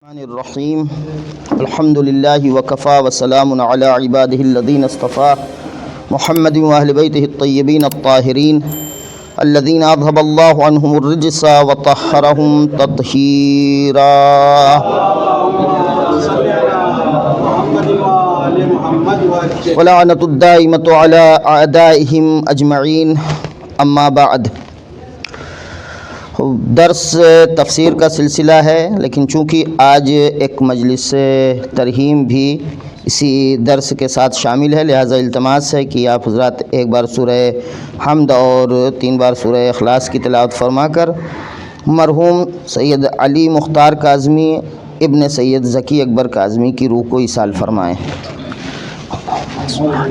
الرحمن الرحیم الحمد للہ وکفا وسلام علی عبادہ الذین اصطفیٰ محمد واہل بیتہ الطیبین الطاہرین الذین اذھب اللہ عنہم الرجس وطہرہم تطہیرا۔ ولعنۃ الدائمۃ علی اعدائہم اجمعین، اما بعد۔ درس تفسیر کا سلسلہ ہے، لیکن چونکہ آج ایک مجلس ترحیم بھی اسی درس کے ساتھ شامل ہے، لہذا التماس ہے کہ آپ حضرات ایک بار سورہ حمد اور 3 بار سورہ اخلاص کی تلاوت فرما کر مرحوم سید علی مختار کاظمی ابن سید ذکی اکبر کاظمی کی روح کو ایصال فرمائیں۔ بسم اللہ۔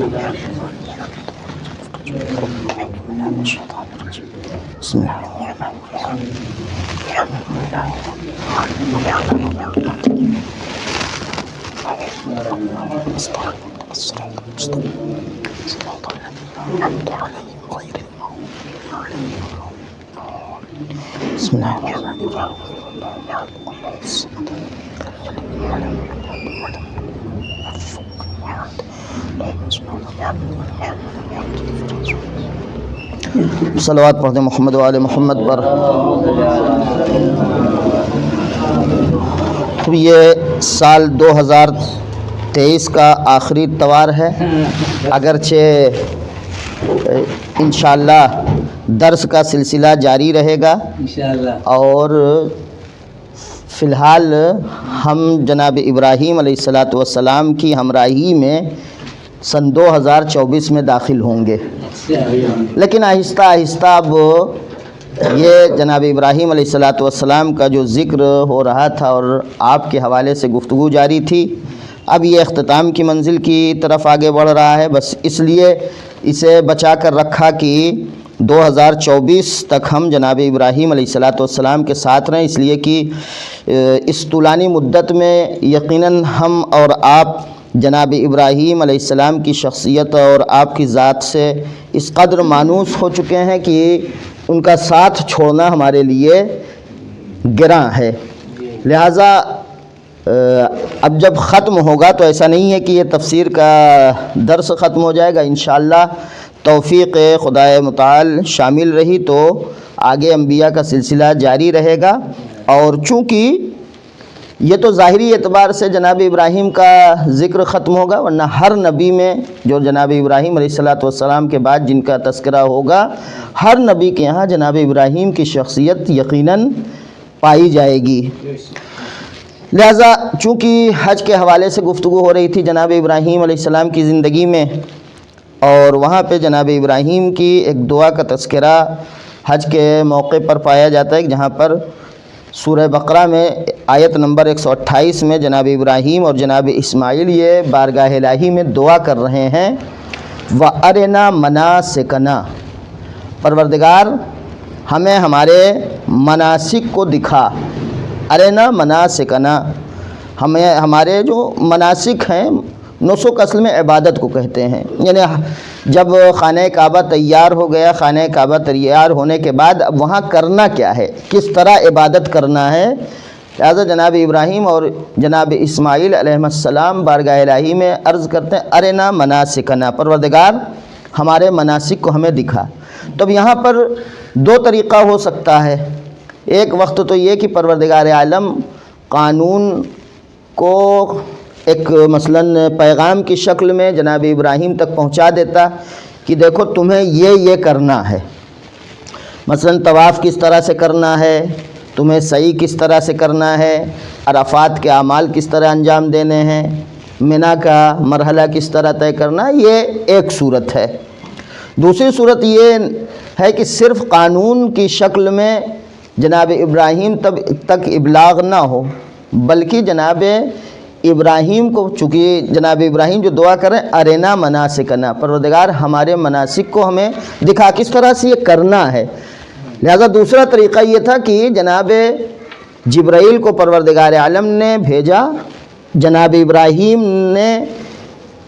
صلوات پڑھتے محمد وآل محمد پر۔ تو یہ سال 2023 کا آخری اتوار ہے، اگرچہ انشاءاللہ درس کا سلسلہ جاری رہے گا اور فی الحال ہم جناب ابراہیم علیہ السلام کی ہمراہی میں سن 2024 میں داخل ہوں گے، لیکن آہستہ آہستہ اب یہ جناب ابراہیم علیہ السلام کا جو ذکر ہو رہا تھا اور آپ کے حوالے سے گفتگو جاری تھی، اب یہ اختتام کی منزل کی طرف آگے بڑھ رہا ہے۔ بس اس لیے اسے بچا کر رکھا کہ 2024 تک ہم جناب ابراہیم علیہ السلام کے ساتھ رہیں، اس لیے کہ اس طولانی مدت میں یقیناً ہم اور آپ جناب ابراہیم علیہ السلام کی شخصیت اور آپ کی ذات سے اس قدر مانوس ہو چکے ہیں کہ ان کا ساتھ چھوڑنا ہمارے لیے گراں ہے۔ لہٰذا اب جب ختم ہوگا تو ایسا نہیں ہے کہ یہ تفسیر کا درس ختم ہو جائے گا، انشاءاللہ توفیق خدائے متعال شامل رہی تو آگے انبیاء کا سلسلہ جاری رہے گا۔ اور چونکہ یہ تو ظاہری اعتبار سے جناب ابراہیم کا ذکر ختم ہوگا، ورنہ ہر نبی میں جو جناب ابراہیم علیہ السلام کے بعد جن کا تذکرہ ہوگا، ہر نبی کے یہاں جناب ابراہیم کی شخصیت یقیناً پائی جائے گی۔ لہذا چونکہ حج کے حوالے سے گفتگو ہو رہی تھی جناب ابراہیم علیہ السلام کی زندگی میں، اور وہاں پہ جناب ابراہیم کی ایک دعا کا تذکرہ حج کے موقع پر پایا جاتا ہے، جہاں پر سورہ بقرہ میں آیت نمبر 128 میں جناب ابراہیم اور جناب اسماعیل یہ بارگاہ الہی میں دعا کر رہے ہیں، وَأَرِنَا مَنَاسِكَنَا، پروردگار ہمیں ہمارے مناسک کو دکھا۔ ارنا مناسکنا، ہمیں ہمارے جو مناسک ہیں، نسک اصل میں عبادت کو کہتے ہیں، یعنی جب خانہ کعبہ تیار ہو گیا، خانہ کعبہ تیار ہونے کے بعد اب وہاں کرنا کیا ہے، کس طرح عبادت کرنا ہے۔ لہٰذا جناب ابراہیم اور جناب اسماعیل علیہ السلام بارگاہ الہی میں عرض کرتے ہیں، ارنا مناسکنا، پروردگار ہمارے مناسک کو ہمیں دکھا۔ تو اب یہاں پر 2 طریقہ ہو سکتا ہے۔ ایک وقت تو یہ کہ پروردگار عالم قانون کو ایک مثلاً پیغام کی شکل میں جناب ابراہیم تک پہنچا دیتا کہ دیکھو تمہیں یہ کرنا ہے، مثلاً طواف کس طرح سے کرنا ہے، تمہیں سعی کس طرح سے کرنا ہے، عرفات کے اعمال کس طرح انجام دینے ہیں، منا کا مرحلہ کس طرح طے کرنا، یہ ایک صورت ہے۔ دوسری صورت یہ ہے کہ صرف قانون کی شکل میں جناب ابراہیم تک ابلاغ نہ ہو، بلکہ جناب ابراہیم کو، چونکہ جناب ابراہیم جو دعا کریں ارنا مناسکنا، پروردگار ہمارے مناسک کو ہمیں دکھا، کس طرح سے یہ کرنا ہے۔ لہذا دوسرا طریقہ یہ تھا کہ جناب جبرائیل کو پروردگار عالم نے بھیجا، جناب ابراہیم نے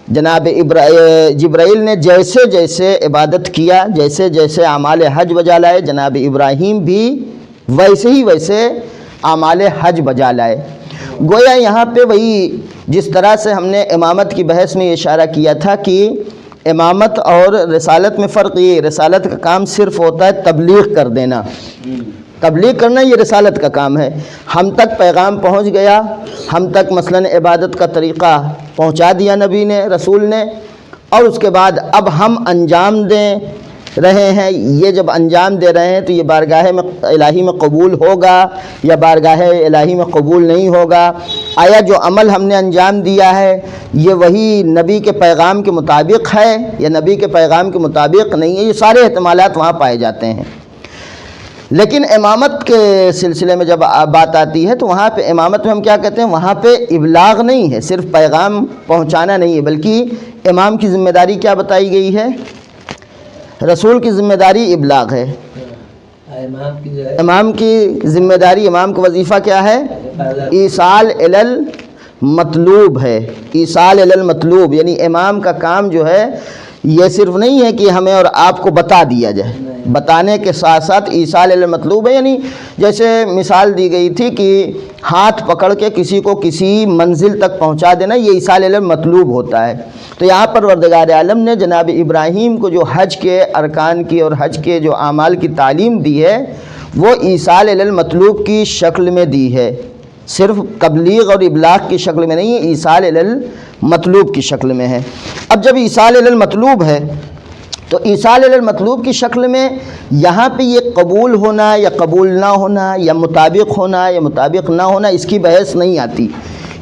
جبرائیل نے جیسے جیسے عبادت کیا، جیسے جیسے اعمال حج بجا لائے، جناب ابراہیم بھی ویسے ہی ویسے اعمال حج بجا لائے۔ گویا یہاں پہ وہی جس طرح سے ہم نے امامت کی بحث میں اشارہ کیا تھا کہ امامت اور رسالت میں فرق یہ، رسالت کا کام صرف ہوتا ہے تبلیغ کر دینا، تبلیغ کرنا یہ رسالت کا کام ہے، ہم تک پیغام پہنچ گیا، ہم تک مثلاً عبادت کا طریقہ پہنچا دیا نبی نے، رسول نے، اور اس کے بعد اب ہم انجام دیں رہے ہیں، یہ جب انجام دے رہے ہیں تو یہ بارگاہ میں الہی میں قبول ہوگا یا بارگاہ الہی میں قبول نہیں ہوگا، آیا جو عمل ہم نے انجام دیا ہے یہ وہی نبی کے پیغام کے مطابق ہے یا نبی کے پیغام کے مطابق نہیں ہے، یہ سارے احتمالات وہاں پائے جاتے ہیں۔ لیکن امامت کے سلسلے میں جب بات آتی ہے تو وہاں پہ امامت میں ہم کیا کہتے ہیں، وہاں پہ ابلاغ نہیں ہے، صرف پیغام پہنچانا نہیں ہے، بلکہ امام کی ذمہ داری کیا بتائی گئی ہے، رسول کی ذمہ داری ابلاغ ہے، امام کی ذمہ داری، امام کا وظیفہ کیا ہے، ایصال الی المطلوب ہے، ایصال الی المطلوب، یعنی امام کا کام جو ہے یہ صرف نہیں ہے کہ ہمیں اور آپ کو بتا دیا جائے، بتانے کے ساتھ ساتھ ایصال الی المطلوب ہے، یعنی جیسے مثال دی گئی تھی کہ ہاتھ پکڑ کے کسی کو کسی منزل تک پہنچا دینا، یہ ایصال الی المطلوب ہوتا ہے۔ تو یہاں پر پروردگار عالم نے جناب ابراہیم کو جو حج کے ارکان کی اور حج کے جو اعمال کی تعلیم دی ہے وہ ایصال الی المطلوب کی شکل میں دی ہے، صرف تبلیغ اور ابلاغ کی شکل میں نہیں ہے، ایصال الی المطلوب کی شکل میں ہے۔ اب جب ایصال الی المطلوب ہے تو ایصال الی المطلوب کی شکل میں یہاں پہ یہ قبول ہونا یا قبول نہ ہونا یا مطابق ہونا یا مطابق نہ ہونا اس کی بحث نہیں آتی،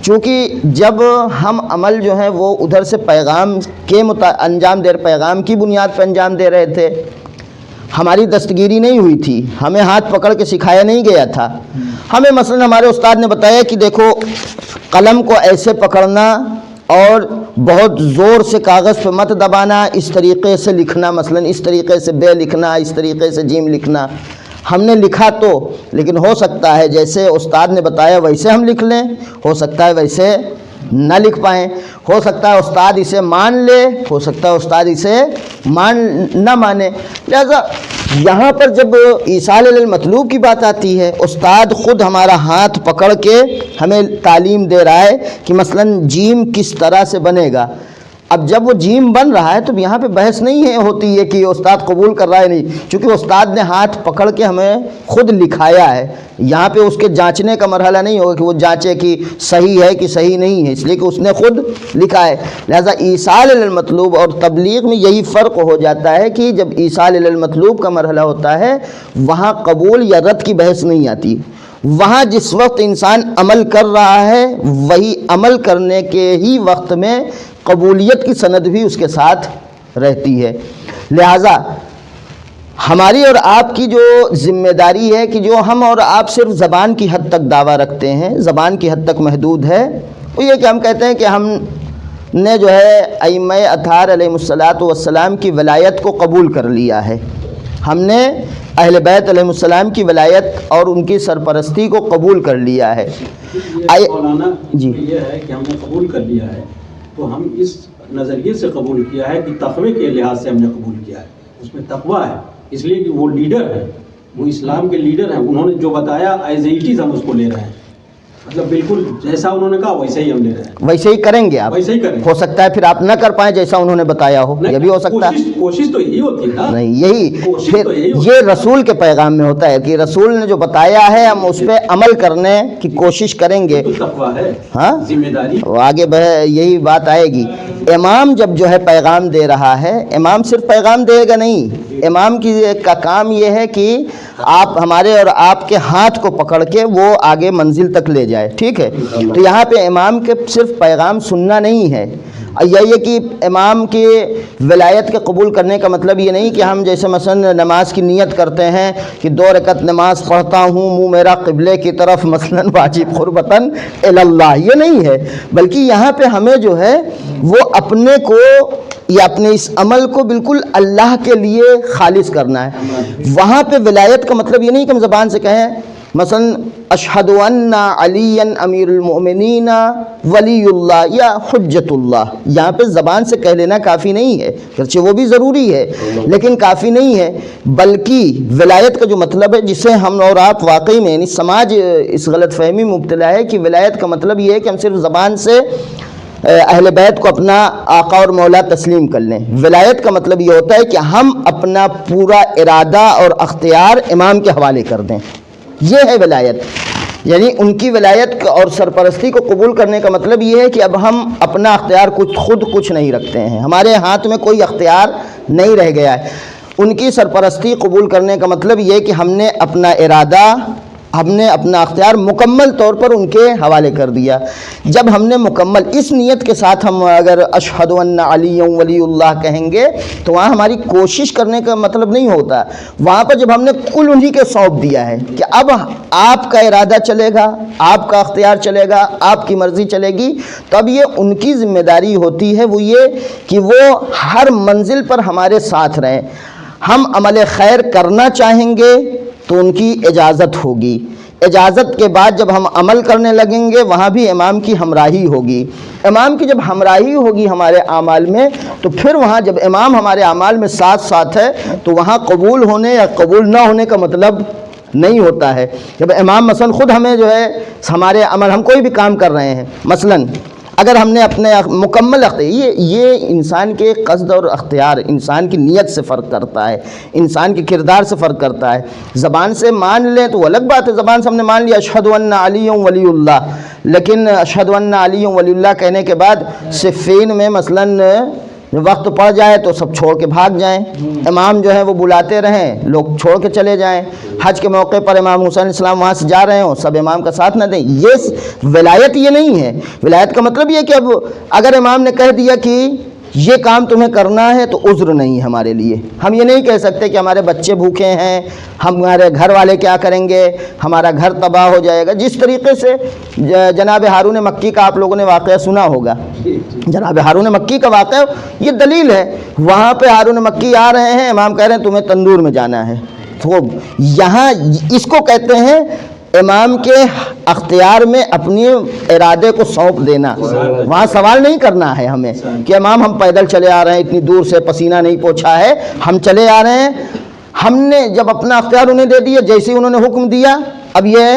چونکہ جب ہم عمل جو ہے وہ ادھر سے پیغام کے انجام دے پیغام کی بنیاد پہ انجام دے رہے تھے، ہماری دستگیری نہیں ہوئی تھی، ہمیں ہاتھ پکڑ کے سکھایا نہیں گیا تھا، ہمیں مثلا ہمارے استاد نے بتایا کہ دیکھو قلم کو ایسے پکڑنا اور بہت زور سے کاغذ پہ مت دبانا، اس طریقے سے لکھنا، مثلا اس طریقے سے بے لکھنا، اس طریقے سے جیم لکھنا، ہم نے لکھا تو، لیکن ہو سکتا ہے جیسے استاد نے بتایا ویسے ہم لکھ لیں، ہو سکتا ہے ویسے نہ لکھ پائیں، ہو سکتا ہے استاد اسے مان لے، ہو سکتا ہے استاد اسے نہ مانے، لہذا یہاں پر جب ایصال الی المطلوب کی بات آتی ہے، استاد خود ہمارا ہاتھ پکڑ کے ہمیں تعلیم دے رہا ہے کہ مثلا جیم کس طرح سے بنے گا، اب جب وہ جیم بن رہا ہے تو یہاں پہ بحث نہیں ہے ہوتی ہے کہ استاد قبول کر رہا ہے نہیں، چونکہ استاد نے ہاتھ پکڑ کے ہمیں خود لکھایا ہے، یہاں پہ اس کے جانچنے کا مرحلہ نہیں ہوگا کہ وہ جانچے کہ صحیح ہے کہ صحیح نہیں ہے، اس لیے کہ اس نے خود لکھا ہے۔ لہذا ایصال الی المطلوب اور تبلیغ میں یہی فرق ہو جاتا ہے کہ جب ایصال الی المطلوب کا مرحلہ ہوتا ہے وہاں قبول یا رد کی بحث نہیں آتی، وہاں جس وقت انسان عمل کر رہا ہے وہی عمل کرنے کے ہی وقت میں قبولیت کی سند بھی اس کے ساتھ رہتی ہے۔ لہذا ہماری اور آپ کی جو ذمہ داری ہے کہ جو ہم اور آپ صرف زبان کی حد تک دعویٰ رکھتے ہیں، زبان کی حد تک محدود ہے، وہ یہ کہ ہم کہتے ہیں کہ ہم نے جو ہے ائمہ اطہار علیہم السلام کی ولایت کو قبول کر لیا ہے، ہم نے اہل بیت علیہم السلام کی ولایت اور ان کی سرپرستی کو قبول کر لیا ہے۔ مولانا جی یہ ہے کہ ہم نے قبول کر لیا ہے تو ہم اس نظریے سے قبول کیا ہے کہ تقوی کے لحاظ سے ہم نے قبول کیا ہے، اس میں تقوی ہے، اس لیے کہ وہ لیڈر ہے، وہ اسلام کے لیڈر ہیں، انہوں نے جو بتایا ایز اٹ از ہم اس کو لے رہے ہیں، مطلب بالکل جیسا انہوں نے کہا ویسے ہی ہم لے رہے ہیں، ویسے ہی کریں گے آپ، ویسے ہی کریں گے۔ ہو سکتا ہے پھر آپ نہ کر پائیں جیسا انہوں نے بتایا ہو، یہ بھی ہو سکتا ہے، کوشش تو یہی ہوتی ہے نا، نہیں یہی کوشش تو یہی ہوتی یہ رسول کے پیغام میں ہوتا ہے کہ رسول نے جو بتایا ہے ہم اس پہ عمل کرنے کی کوشش کریں گے، تو تقوی ہے، ہاں ذمہ داری۔ آگے یہی بات آئے گی۔ امام جب جو ہے پیغام دے رہا ہے، امام صرف پیغام دے گا نہیں، امام کا کام یہ ہے کہ آپ ہمارے اور آپ کے ہاتھ کو پکڑ کے وہ آگے منزل تک لے جائے، ٹھیک ہے؟ تو یہاں پہ امام کے صرف پیغام سننا نہیں ہے، یہ کہ امام کی ولایت کے قبول کرنے کا مطلب یہ نہیں کہ ہم جیسے مثلا نماز کی نیت کرتے ہیں کہ 2 رکعت نماز پڑھتا ہوں منہ میرا قبلے کی طرف مثلا واجب قربتاً اللہ، یہ نہیں ہے، بلکہ یہاں پہ ہمیں جو ہے وہ اپنے کو یا اپنے اس عمل کو بالکل اللہ کے لیے خالص کرنا ہے۔ وہاں پہ ولایت کا مطلب یہ نہیں کہ ہم زبان سے کہیں مثلا اشہد ان علی امیر المؤمنین ولی اللہ یا حجت اللہ، یہاں پہ زبان سے کہہ لینا کافی نہیں ہے، گرچہ وہ بھی ضروری ہے لیکن کافی نہیں ہے، بلکہ ولایت کا جو مطلب ہے، جسے ہم اور آپ واقعی میں یعنی سماج اس غلط فہمی میں مبتلا ہے کہ ولایت کا مطلب یہ ہے کہ ہم صرف زبان سے اہل بیت کو اپنا آقا اور مولا تسلیم کر لیں۔ ولایت کا مطلب یہ ہوتا ہے کہ ہم اپنا پورا ارادہ اور اختیار امام کے حوالے کر دیں، یہ ہے ولایت۔ یعنی ان کی ولایت اور سرپرستی کو قبول کرنے کا مطلب یہ ہے کہ اب ہم اپنا اختیار خود کچھ نہیں رکھتے ہیں، ہمارے ہاتھ میں کوئی اختیار نہیں رہ گیا ہے۔ ان کی سرپرستی قبول کرنے کا مطلب یہ ہے کہ ہم نے اپنا ارادہ، ہم نے اپنا اختیار مکمل طور پر ان کے حوالے کر دیا۔ جب ہم نے مکمل اس نیت کے ساتھ ہم اگر اشہد ان علی ولی اللہ کہیں گے تو وہاں ہماری کوشش کرنے کا مطلب نہیں ہوتا، وہاں پر جب ہم نے کل انہی کے سونپ دیا ہے کہ اب آپ کا ارادہ چلے گا، آپ کا اختیار چلے گا، آپ کی مرضی چلے گی، تو اب یہ ان کی ذمہ داری ہوتی ہے، وہ یہ کہ وہ ہر منزل پر ہمارے ساتھ رہیں۔ ہم عمل خیر کرنا چاہیں گے تو ان کی اجازت ہوگی، اجازت کے بعد جب ہم عمل کرنے لگیں گے وہاں بھی امام کی ہمراہی ہوگی۔ امام کی جب ہمراہی ہوگی ہمارے اعمال میں تو پھر وہاں جب امام ہمارے اعمال میں ساتھ ہے تو وہاں قبول ہونے یا قبول نہ ہونے کا مطلب نہیں ہوتا ہے۔ جب امام مثلا خود ہمیں جو ہے ہمارے عمل، ہم کوئی بھی کام کر رہے ہیں، مثلا اگر ہم نے اپنے مکمل اختیار، یہ انسان کے قصد اور اختیار انسان کی نیت سے فرق کرتا ہے، انسان کے کردار سے فرق کرتا ہے۔ زبان سے مان لیں تو وہ الگ بات ہے، زبان سے ہم نے مان لیا اشہد ان علی ولی اللہ، لیکن اشہد ان علی ولی اللہ کہنے کے بعد صفین میں مثلا وقت پڑ جائے تو سب چھوڑ کے بھاگ جائیں، امام جو ہے وہ بلاتے رہیں، لوگ چھوڑ کے چلے جائیں، حج کے موقع پر امام حسین علیہ السلام وہاں سے جا رہے ہوں، سب امام کا ساتھ نہ دیں، یہ ولایت یہ نہیں ہے۔ ولایت کا مطلب یہ کہ اب اگر امام نے کہہ دیا کہ یہ کام تمہیں کرنا ہے تو عذر نہیں ہے ہمارے لیے، ہم یہ نہیں کہہ سکتے کہ ہمارے بچے بھوکے ہیں، ہمارے گھر والے کیا کریں گے، ہمارا گھر تباہ ہو جائے گا۔ جس طریقے سے جناب ہارون مکی کا آپ لوگوں نے واقعہ سنا ہوگا، جناب ہارون مکی کا واقعہ یہ دلیل ہے، وہاں پہ ہارون مکی آ رہے ہیں، امام کہہ رہے ہیں تمہیں تندور میں جانا ہے، تو یہاں اس کو کہتے ہیں امام کے اختیار میں اپنی ارادے کو سونپ دینا۔ وہاں سوال نہیں کرنا ہے ہمیں کہ امام ہم پیدل چلے آ رہے ہیں، اتنی دور سے پسینہ نہیں پوچھا ہے، ہم چلے آ رہے ہیں، ہم نے جب اپنا اختیار انہیں دے دیا، جیسے ہی انہوں نے حکم دیا، اب یہ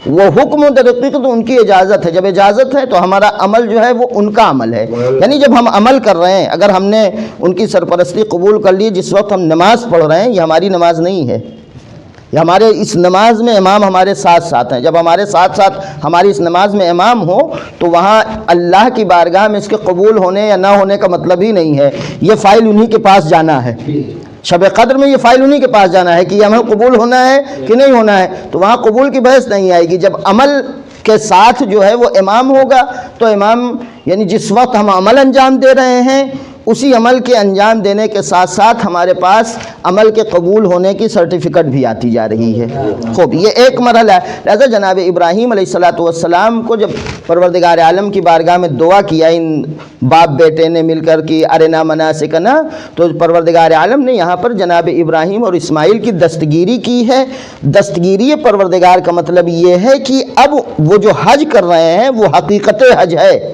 وہ حکم تو ان کی اجازت ہے، جب اجازت ہے تو ہمارا عمل جو ہے وہ ان کا عمل ہے۔ یعنی جب ہم عمل کر رہے ہیں، اگر ہم نے ان کی سرپرستی قبول کر لی، جس وقت ہم نماز پڑھ رہے ہیں، یہ ہماری نماز نہیں ہے، یہ ہمارے اس نماز میں امام ہمارے ساتھ ہیں۔ جب ہمارے ساتھ ہماری اس نماز میں امام ہو تو وہاں اللہ کی بارگاہ میں اس کے قبول ہونے یا نہ ہونے کا مطلب ہی نہیں ہے، یہ فائل انہی کے پاس جانا ہے۔ شب قدر میں یہ فائل انہی کے پاس جانا ہے کہ یہ ہمیں قبول ہونا ہے کہ نہیں ہونا ہے، تو وہاں قبول کی بحث نہیں آئے گی۔ جب عمل کے ساتھ جو ہے وہ امام ہوگا تو امام یعنی جس وقت ہم عمل انجام دے رہے ہیں اسی عمل کے انجام دینے کے ساتھ ساتھ ہمارے پاس عمل کے قبول ہونے کی سرٹیفکیٹ بھی آتی جا رہی ہے۔ خوب، یہ ایک مرحلہ ہے۔ لہذا جناب ابراہیم علیہ السلام کو جب پروردگار عالم کی بارگاہ میں دعا کیا ان باپ بیٹے نے مل کر کہ ارنا مناسکنا، تو پروردگار عالم نے یہاں پر جناب ابراہیم اور اسماعیل کی دستگیری کی ہے۔ دستگیری پروردگار کا مطلب یہ ہے کہ اب وہ جو حج کر رہے ہیں وہ حقیقت حج ہے،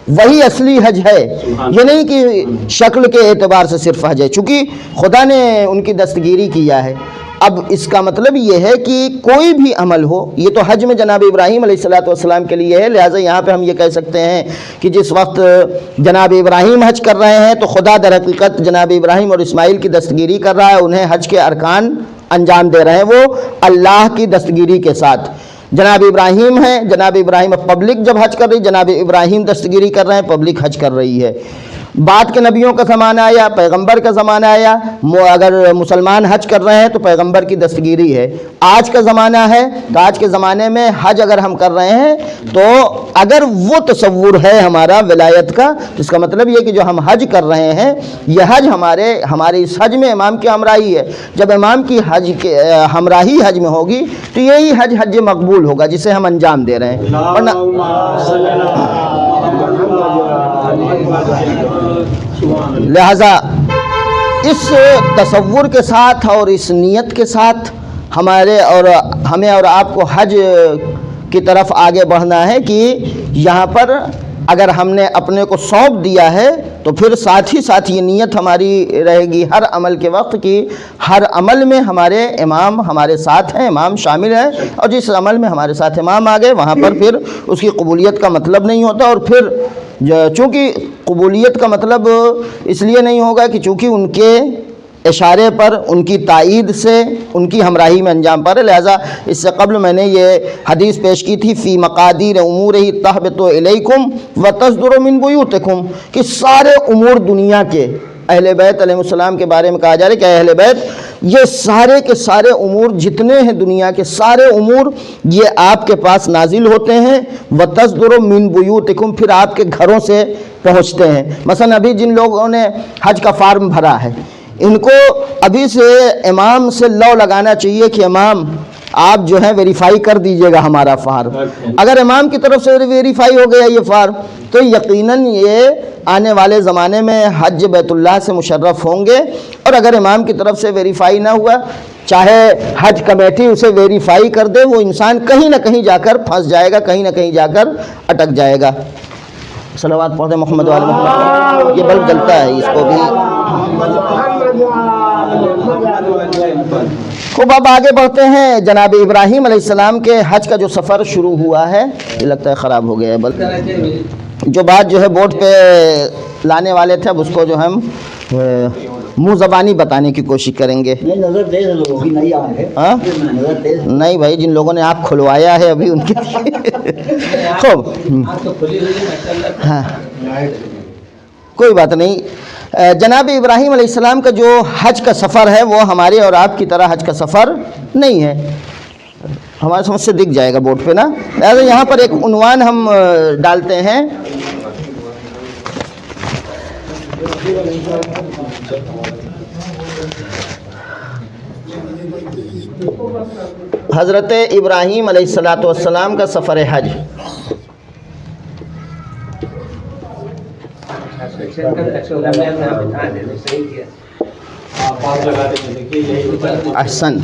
وہی اصلی حج ہے، یہ نہیں کہ شکل کے اعتبار سے صرف حج ہے، چونکہ خدا نے ان کی دستگیری کیا ہے۔ اب اس کا مطلب یہ ہے کہ کوئی بھی عمل ہو، یہ تو حج میں جناب ابراہیم علیہ السلام کے لیے ہے، لہٰذا یہاں پہ ہم یہ کہہ سکتے ہیں کہ جس وقت جناب ابراہیم حج کر رہے ہیں تو خدا در حقیقت جناب ابراہیم اور اسماعیل کی دستگیری کر رہا ہے، انہیں حج کے ارکان انجام دے رہے ہیں وہ اللہ کی دستگیری کے ساتھ۔ جناب ابراہیم ہیں، جناب ابراہیم اب پبلک جب حج کر رہی، جناب ابراہیم دستگیری کر رہے ہیں، پبلک حج کر رہی ہے۔ بعد کے نبیوں کا زمانہ آیا، پیغمبر کا زمانہ آیا، اگر مسلمان حج کر رہے ہیں تو پیغمبر کی دستگیری ہے۔ آج کا زمانہ ہے تو آج کے زمانے میں حج اگر ہم کر رہے ہیں تو اگر وہ تصور ہے ہمارا ولایت کا، تو اس کا مطلب یہ کہ جو ہم حج کر رہے ہیں یہ حج ہمارے اس حج میں امام کی ہمراہی ہے۔ جب امام کی حج کے ہمراہی حج میں ہوگی تو یہی حج مقبول ہوگا جسے ہم انجام دے رہے ہیں۔ ورنہ لہذا اس تصور کے ساتھ اور اس نیت کے ساتھ ہمیں اور آپ کو حج کی طرف آگے بڑھنا ہے کہ یہاں پر اگر ہم نے اپنے کو سونپ دیا ہے تو پھر ساتھ ہی ساتھ یہ نیت ہماری رہے گی ہر عمل کے وقت کہ ہر عمل میں ہمارے امام ہمارے ساتھ ہیں، امام شامل ہے، اور جس عمل میں ہمارے ساتھ امام آ گئے وہاں پر پھر اس کی قبولیت کا مطلب نہیں ہوتا، اور پھر چونکہ قبولیت کا مطلب اس لیے نہیں ہوگا کہ چونکہ ان کے اشارے پر، ان کی تائید سے، ان کی ہمراہی میں انجام پا رہے، لہٰذا اس سے قبل میں نے یہ حدیث پیش کی تھی فی مقادیر امورہ تہبط الیکم وتصدر من بیوتکم، کہ سارے امور دنیا کے اہل بیت علیہ السلام کے بارے میں کہا جا رہا ہے کہ اہل بیت یہ سارے کے سارے امور جتنے ہیں دنیا کے سارے امور یہ آپ کے پاس نازل ہوتے ہیں، وتصدر من بیوتکم، پھر آپ کے گھروں سے پہنچتے ہیں۔ مثلا ابھی جن لوگوں نے حج کا فارم بھرا ہے ان کو ابھی سے امام سے لو لگانا چاہیے کہ امام آپ جو ہے ویریفائی کر دیجئے گا ہمارا فارم۔ اگر امام کی طرف سے ویریفائی ہو گیا یہ فارم تو یقیناً یہ آنے والے زمانے میں حج بیت اللہ سے مشرف ہوں گے، اور اگر امام کی طرف سے ویریفائی نہ ہوا، چاہے حج کمیٹی اسے ویریفائی کر دے، وہ انسان کہیں نہ کہیں جا کر پھنس جائے گا، کہیں نہ کہیں جا کر اٹک جائے گا۔ صلوات پڑھتے محمد وعلی محمد۔ یہ بلب جلتا ہے، اس کو بھی خوب۔ اب آگے بڑھتے ہیں، جناب ابراہیم علیہ السلام کے حج کا جو سفر شروع ہوا ہے، یہ لگتا ہے خراب ہو گیا ہے بلب، جو بات جو ہے بورڈ پہ لانے والے تھے اب اس کو جو ہم منہ زبانی بتانے کی کوشش کریں گے۔ نہیں بھائی، جن لوگوں نے آنکھ کھلوایا ہے ابھی ان کی خوب، ہاں کوئی بات نہیں۔ جناب ابراہیم علیہ السلام کا جو حج کا سفر ہے وہ ہمارے اور آپ کی طرح حج کا سفر نہیں ہے، ہمارے سمجھ سے دکھ جائے گا بورڈ پہ نا، لہٰذا یہاں پر ایک عنوان ہم ڈالتے ہیں، حضرت ابراہیم علیہ السلام کا سفر حج۔ احسن،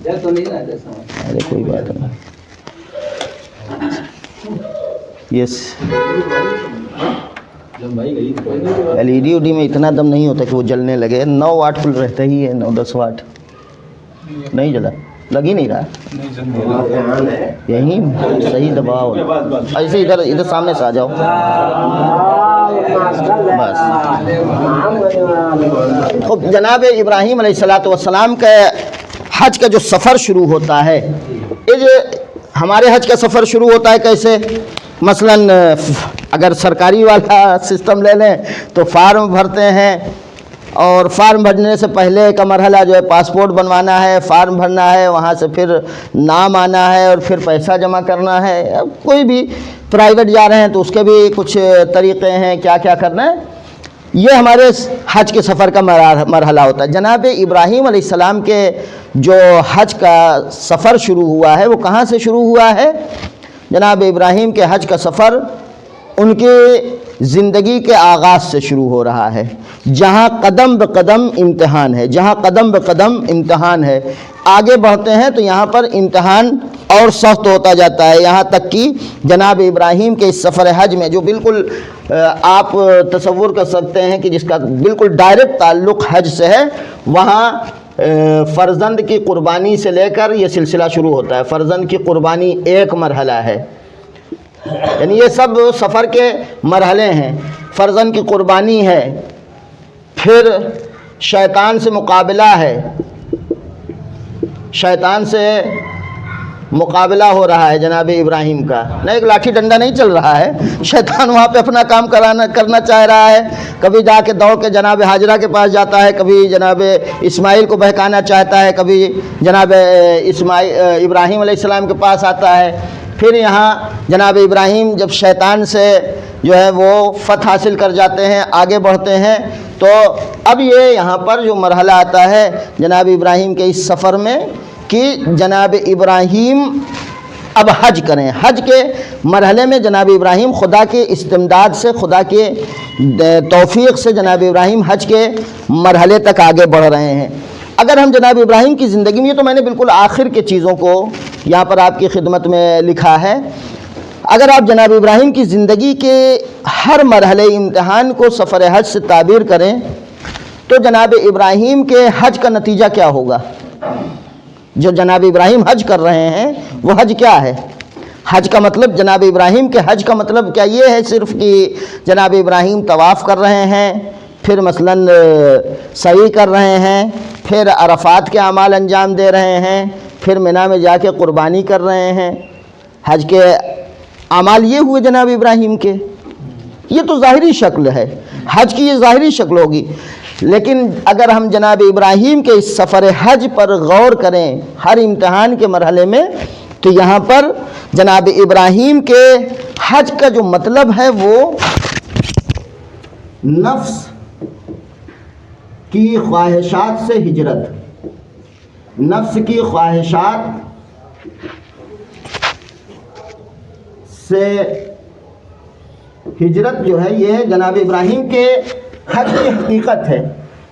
ارے کوئی بات نہیں، یس ایل ای ڈی وڈی میں اتنا دم نہیں ہوتا کہ وہ جلنے لگے، 9 واٹ فل رہتا ہی ہے، 9-10 واٹ نہیں جلا، لگ ہی نہیں رہا، یہیں صحیح دباؤ، ایسے ادھر سامنے سے آ جاؤ بس۔ خب جناب ابراہیم علیہ السلام کا حج کا جو سفر شروع ہوتا ہے، یہ جو ہمارے حج کا سفر شروع ہوتا ہے کیسے؟ مثلاً اگر سرکاری والا سسٹم لے لیں تو فارم بھرتے ہیں، اور فارم بھرنے سے پہلے کا مرحلہ جو ہے پاسپورٹ بنوانا ہے، فارم بھرنا ہے، وہاں سے پھر نام آنا ہے اور پھر پیسہ جمع کرنا ہے۔ اب کوئی بھی پرائیویٹ جا رہے ہیں تو اس کے بھی کچھ طریقے ہیں کیا کیا کرنا ہے، یہ ہمارے حج کے سفر کا مرحلہ ہوتا ہے۔ جناب ابراہیم علیہ السلام کے جو حج کا سفر شروع ہوا ہے وہ کہاں سے شروع ہوا ہے؟ جناب ابراہیم کے حج کا سفر ان کی زندگی کے آغاز سے شروع ہو رہا ہے، جہاں قدم بقدم امتحان ہے، جہاں قدم بقدم امتحان ہے۔ آگے بڑھتے ہیں تو یہاں پر امتحان اور سخت ہوتا جاتا ہے، یہاں تک کہ جناب ابراہیم کے اس سفر حج میں جو بالکل آپ تصور کر سکتے ہیں کہ جس کا بالکل ڈائریکٹ تعلق حج سے ہے، وہاں فرزند کی قربانی سے لے کر یہ سلسلہ شروع ہوتا ہے۔ فرزند کی قربانی ایک مرحلہ ہے، یعنی یہ سب سفر کے مرحلے ہیں۔ فرزند کی قربانی ہے، پھر شیطان سے مقابلہ ہے، شیطان سے مقابلہ ہو رہا ہے جناب ابراہیم کا، نہ ایک لاٹھی ڈنڈا نہیں چل رہا ہے، شیطان وہاں پہ اپنا کام کرنا چاہ رہا ہے، کبھی جا کے دوڑ کے جناب حاجرہ کے پاس جاتا ہے، کبھی جناب اسماعیل کو بہکانا چاہتا ہے، کبھی جناب ابراہیم علیہ السلام کے پاس آتا ہے۔ پھر یہاں جناب ابراہیم جب شیطان سے جو ہے وہ فتح حاصل کر جاتے ہیں، آگے بڑھتے ہیں، تو اب یہ یہاں پر جو مرحلہ آتا ہے جناب ابراہیم کے اس سفر میں کہ جناب ابراہیم اب حج کریں۔ حج کے مرحلے میں جناب ابراہیم خدا کے استمداد سے، خدا کے توفیق سے جناب ابراہیم حج کے مرحلے تک آگے بڑھ رہے ہیں۔ اگر ہم جناب ابراہیم کی زندگی میں، یہ تو میں نے بالکل آخر کے چیزوں کو یہاں پر آپ کی خدمت میں لکھا ہے، اگر آپ جناب ابراہیم کی زندگی کے ہر مرحلے امتحان کو سفر حج سے تعبیر کریں تو جناب ابراہیم کے حج کا نتیجہ کیا ہوگا؟ جو جناب ابراہیم حج کر رہے ہیں وہ حج کیا ہے؟ حج کا مطلب، جناب ابراہیم کے حج کا مطلب کیا یہ ہے صرف کہ جناب ابراہیم طواف کر رہے ہیں، پھر مثلاً سعی کر رہے ہیں، پھر عرفات کے اعمال انجام دے رہے ہیں، پھر منی میں جا کے قربانی کر رہے ہیں؟ حج کے اعمال یہ ہوئے جناب ابراہیم کے؟ یہ تو ظاہری شکل ہے، حج کی یہ ظاہری شکل ہوگی. لیکن اگر ہم جناب ابراہیم کے اس سفر حج پر غور کریں ہر امتحان کے مرحلے میں، تو یہاں پر جناب ابراہیم کے حج کا جو مطلب ہے وہ نفس کی خواہشات سے ہجرت، نفس کی خواہشات سے ہجرت جو ہے یہ جناب ابراہیم کے حج کی حقیقت ہے.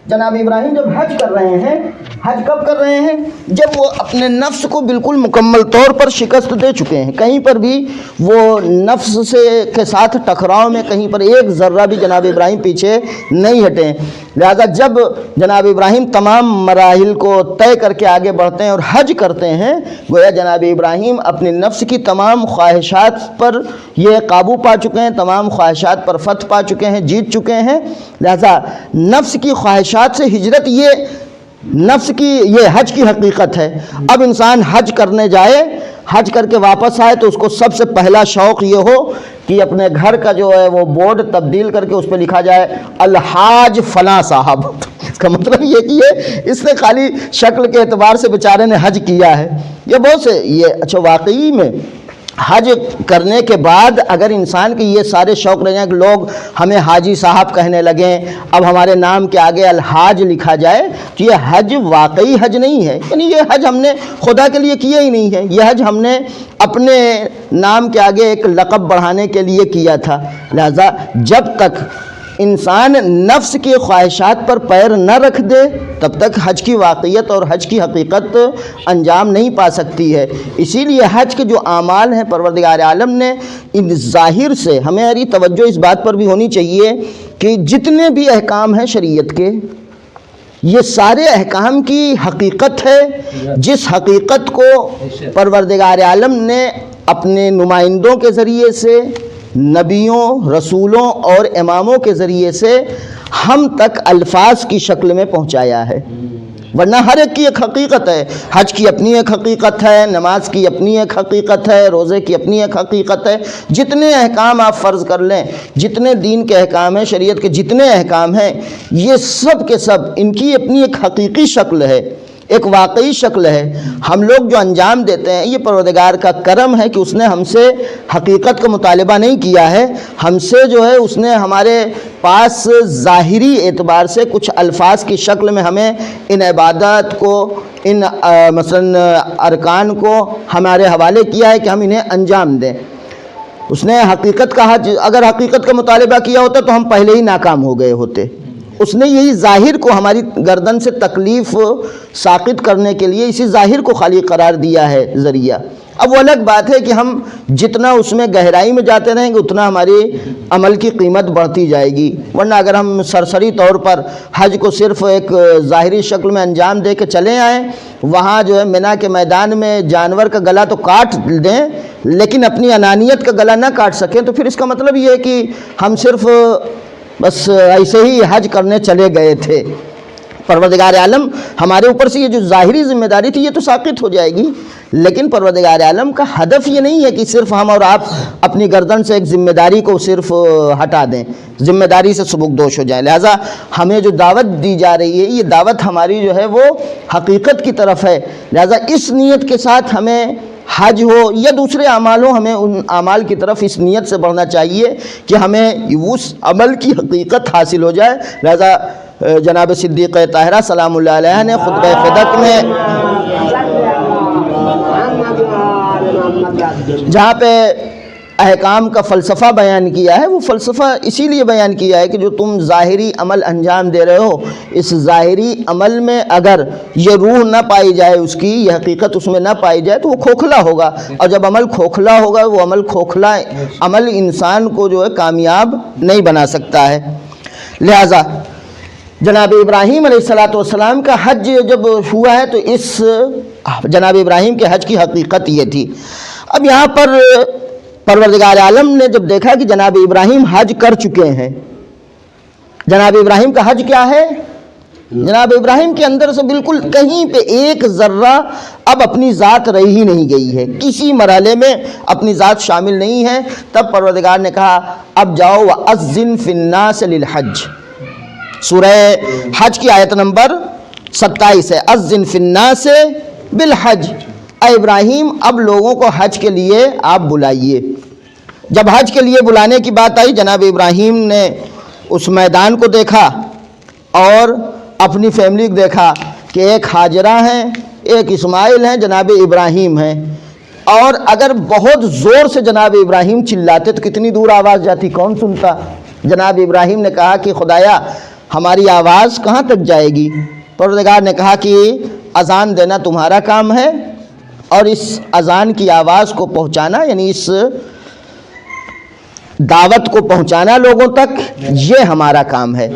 جناب ابراہیم جب حج کر رہے ہیں، حج کب کر رہے ہیں؟ جب وہ اپنے نفس کو بالکل مکمل طور پر شکست دے چکے ہیں، کہیں پر بھی وہ نفس کے ساتھ ٹکراؤ میں کہیں پر ایک ذرہ بھی جناب ابراہیم پیچھے نہیں ہٹے. لہذا جب جناب ابراہیم تمام مراحل کو طے کر کے آگے بڑھتے ہیں اور حج کرتے ہیں، گویا جناب ابراہیم اپنے نفس کی تمام خواہشات پر یہ قابو پا چکے ہیں، تمام خواہشات پر فتح پا چکے ہیں، جیت چکے ہیں. لہذا نفس کی خواہشات سے ہجرت، یہ نفس کی یہ حج کی حقیقت ہے. اب انسان حج کرنے جائے، حج کر کے واپس آئے تو اس کو سب سے پہلا شوق یہ ہو کہ اپنے گھر کا جو ہے وہ بورڈ تبدیل کر کے اس پہ لکھا جائے الحاج فلاں صاحب. اس کا مطلب یہ کہ اس نے خالی شکل کے اعتبار سے بیچارے نے حج کیا ہے. یہ بہت سے یہ اچھا واقعی میں حج کرنے کے بعد اگر انسان کے یہ سارے شوق رہ جائیں کہ لوگ ہمیں حاجی صاحب کہنے لگیں، اب ہمارے نام کے آگے الحاج لکھا جائے، تو یہ حج واقعی حج نہیں ہے. یعنی یہ حج ہم نے خدا کے لیے کیا ہی نہیں ہے، یہ حج ہم نے اپنے نام کے آگے ایک لقب بڑھانے کے لیے کیا تھا. لہذا جب تک انسان نفس کی خواہشات پر پیر نہ رکھ دے تب تک حج کی واقعیت اور حج کی حقیقت انجام نہیں پا سکتی ہے. اسی لیے حج کے جو اعمال ہیں پروردگار عالم نے ان ظاہر سے، ہماری توجہ اس بات پر بھی ہونی چاہیے کہ جتنے بھی احکام ہیں شریعت کے، یہ سارے احکام کی حقیقت ہے جس حقیقت کو پروردگار عالم نے اپنے نمائندوں کے ذریعے سے، نبیوں، رسولوں اور اماموں کے ذریعے سے ہم تک الفاظ کی شکل میں پہنچایا ہے. ورنہ ہر ایک کی ایک حقیقت ہے. حج کی اپنی ایک حقیقت ہے، نماز کی اپنی ایک حقیقت ہے، روزے کی اپنی ایک حقیقت ہے. جتنے احکام آپ فرض کر لیں، جتنے دین کے احکام ہیں، شریعت کے جتنے احکام ہیں، یہ سب کے سب ان کی اپنی ایک حقیقی شکل ہے، ایک واقعی شکل ہے. ہم لوگ جو انجام دیتے ہیں یہ پروردگار کا کرم ہے کہ اس نے ہم سے حقیقت کا مطالبہ نہیں کیا ہے. ہم سے جو ہے اس نے ہمارے پاس ظاہری اعتبار سے کچھ الفاظ کی شکل میں ہمیں ان عبادات کو، ان مثلا ارکان کو ہمارے حوالے کیا ہے کہ ہم انہیں انجام دیں. اس نے حقیقت کا حج، اگر حقیقت کا مطالبہ کیا ہوتا تو ہم پہلے ہی ناکام ہو گئے ہوتے. اس نے یہی ظاہر کو ہماری گردن سے تکلیف ساقط کرنے کے لیے اسی ظاہر کو خالی قرار دیا ہے ذریعہ. اب وہ الگ بات ہے کہ ہم جتنا اس میں گہرائی میں جاتے رہیں گے اتنا ہماری عمل کی قیمت بڑھتی جائے گی. ورنہ اگر ہم سرسری طور پر حج کو صرف ایک ظاہری شکل میں انجام دے کے چلے آئیں، وہاں جو ہے منی کے میدان میں جانور کا گلا تو کاٹ دیں لیکن اپنی انانیت کا گلا نہ کاٹ سکیں، تو پھر اس کا مطلب یہ ہے کہ ہم صرف بس ایسے ہی حج کرنے چلے گئے تھے. پروردگار عالم ہمارے اوپر سے یہ جو ظاہری ذمہ داری تھی یہ تو ساقط ہو جائے گی، لیکن پروردگار عالم کا ہدف یہ نہیں ہے کہ صرف ہم اور آپ اپنی گردن سے ایک ذمہ داری کو صرف ہٹا دیں، ذمہ داری سے سبکدوش ہو جائیں. لہٰذا ہمیں جو دعوت دی جا رہی ہے یہ دعوت ہماری جو ہے وہ حقیقت کی طرف ہے. لہٰذا اس نیت کے ساتھ ہمیں حج ہو یا دوسرے اعمال ہو، ہمیں ان اعمال کی طرف اس نیت سے بڑھنا چاہیے کہ ہمیں اس عمل کی حقیقت حاصل ہو جائے. لہذا جناب صدیقہ طاہرہ سلام اللہ علیہ نے خطبہ فدق میں جہاں پہ احکام کا فلسفہ بیان کیا ہے، وہ فلسفہ اسی لیے بیان کیا ہے کہ جو تم ظاہری عمل انجام دے رہے ہو، اس ظاہری عمل میں اگر یہ روح نہ پائی جائے، اس کی یہ حقیقت اس میں نہ پائی جائے تو وہ کھوکھلا ہوگا، اور جب عمل کھوکھلا ہوگا وہ عمل کھوکھلا عمل انسان کو جو ہے کامیاب نہیں بنا سکتا ہے۔ لہذا جناب ابراہیم علیہ السلام کا حج جب ہوا ہے تو اس جناب ابراہیم کے حج کی حقیقت یہ تھی۔ اب یہاں پر پروردگار عالم نے جب دیکھا کہ جناب ابراہیم حج کر چکے ہیں، جناب ابراہیم کا حج کیا ہے؟ جناب ابراہیم کے اندر سے بالکل کہیں پہ ایک ذرہ اب اپنی ذات رہی ہی نہیں گئی ہے، کسی مرحلے میں اپنی ذات شامل نہیں ہے۔ تب پروردگار نے کہا اب جاؤ وَأَذِّن فِي النَّاسِ لِلْحَجِّ، سورہ حج کی آیت نمبر 27 ہے، اذن فی الناس بالحج، اے ابراہیم اب لوگوں کو حج کے لیے آپ بلائیے۔ جب حج کے لیے بلانے کی بات آئی، جناب ابراہیم نے اس میدان کو دیکھا اور اپنی فیملی کو دیکھا کہ ایک ہاجرہ ہیں، ایک اسماعیل ہیں، جناب ابراہیم ہیں، اور اگر بہت زور سے جناب ابراہیم چلاتے تو کتنی دور آواز جاتی، کون سنتا؟ جناب ابراہیم نے کہا کہ خدایا ہماری آواز کہاں تک جائے گی؟ پروردگار نے کہا کہ اذان دینا تمہارا کام ہے، اور اس اذان کی آواز کو پہنچانا، یعنی اس دعوت کو پہنچانا لوگوں تک، یہ ہمارا کام ہے۔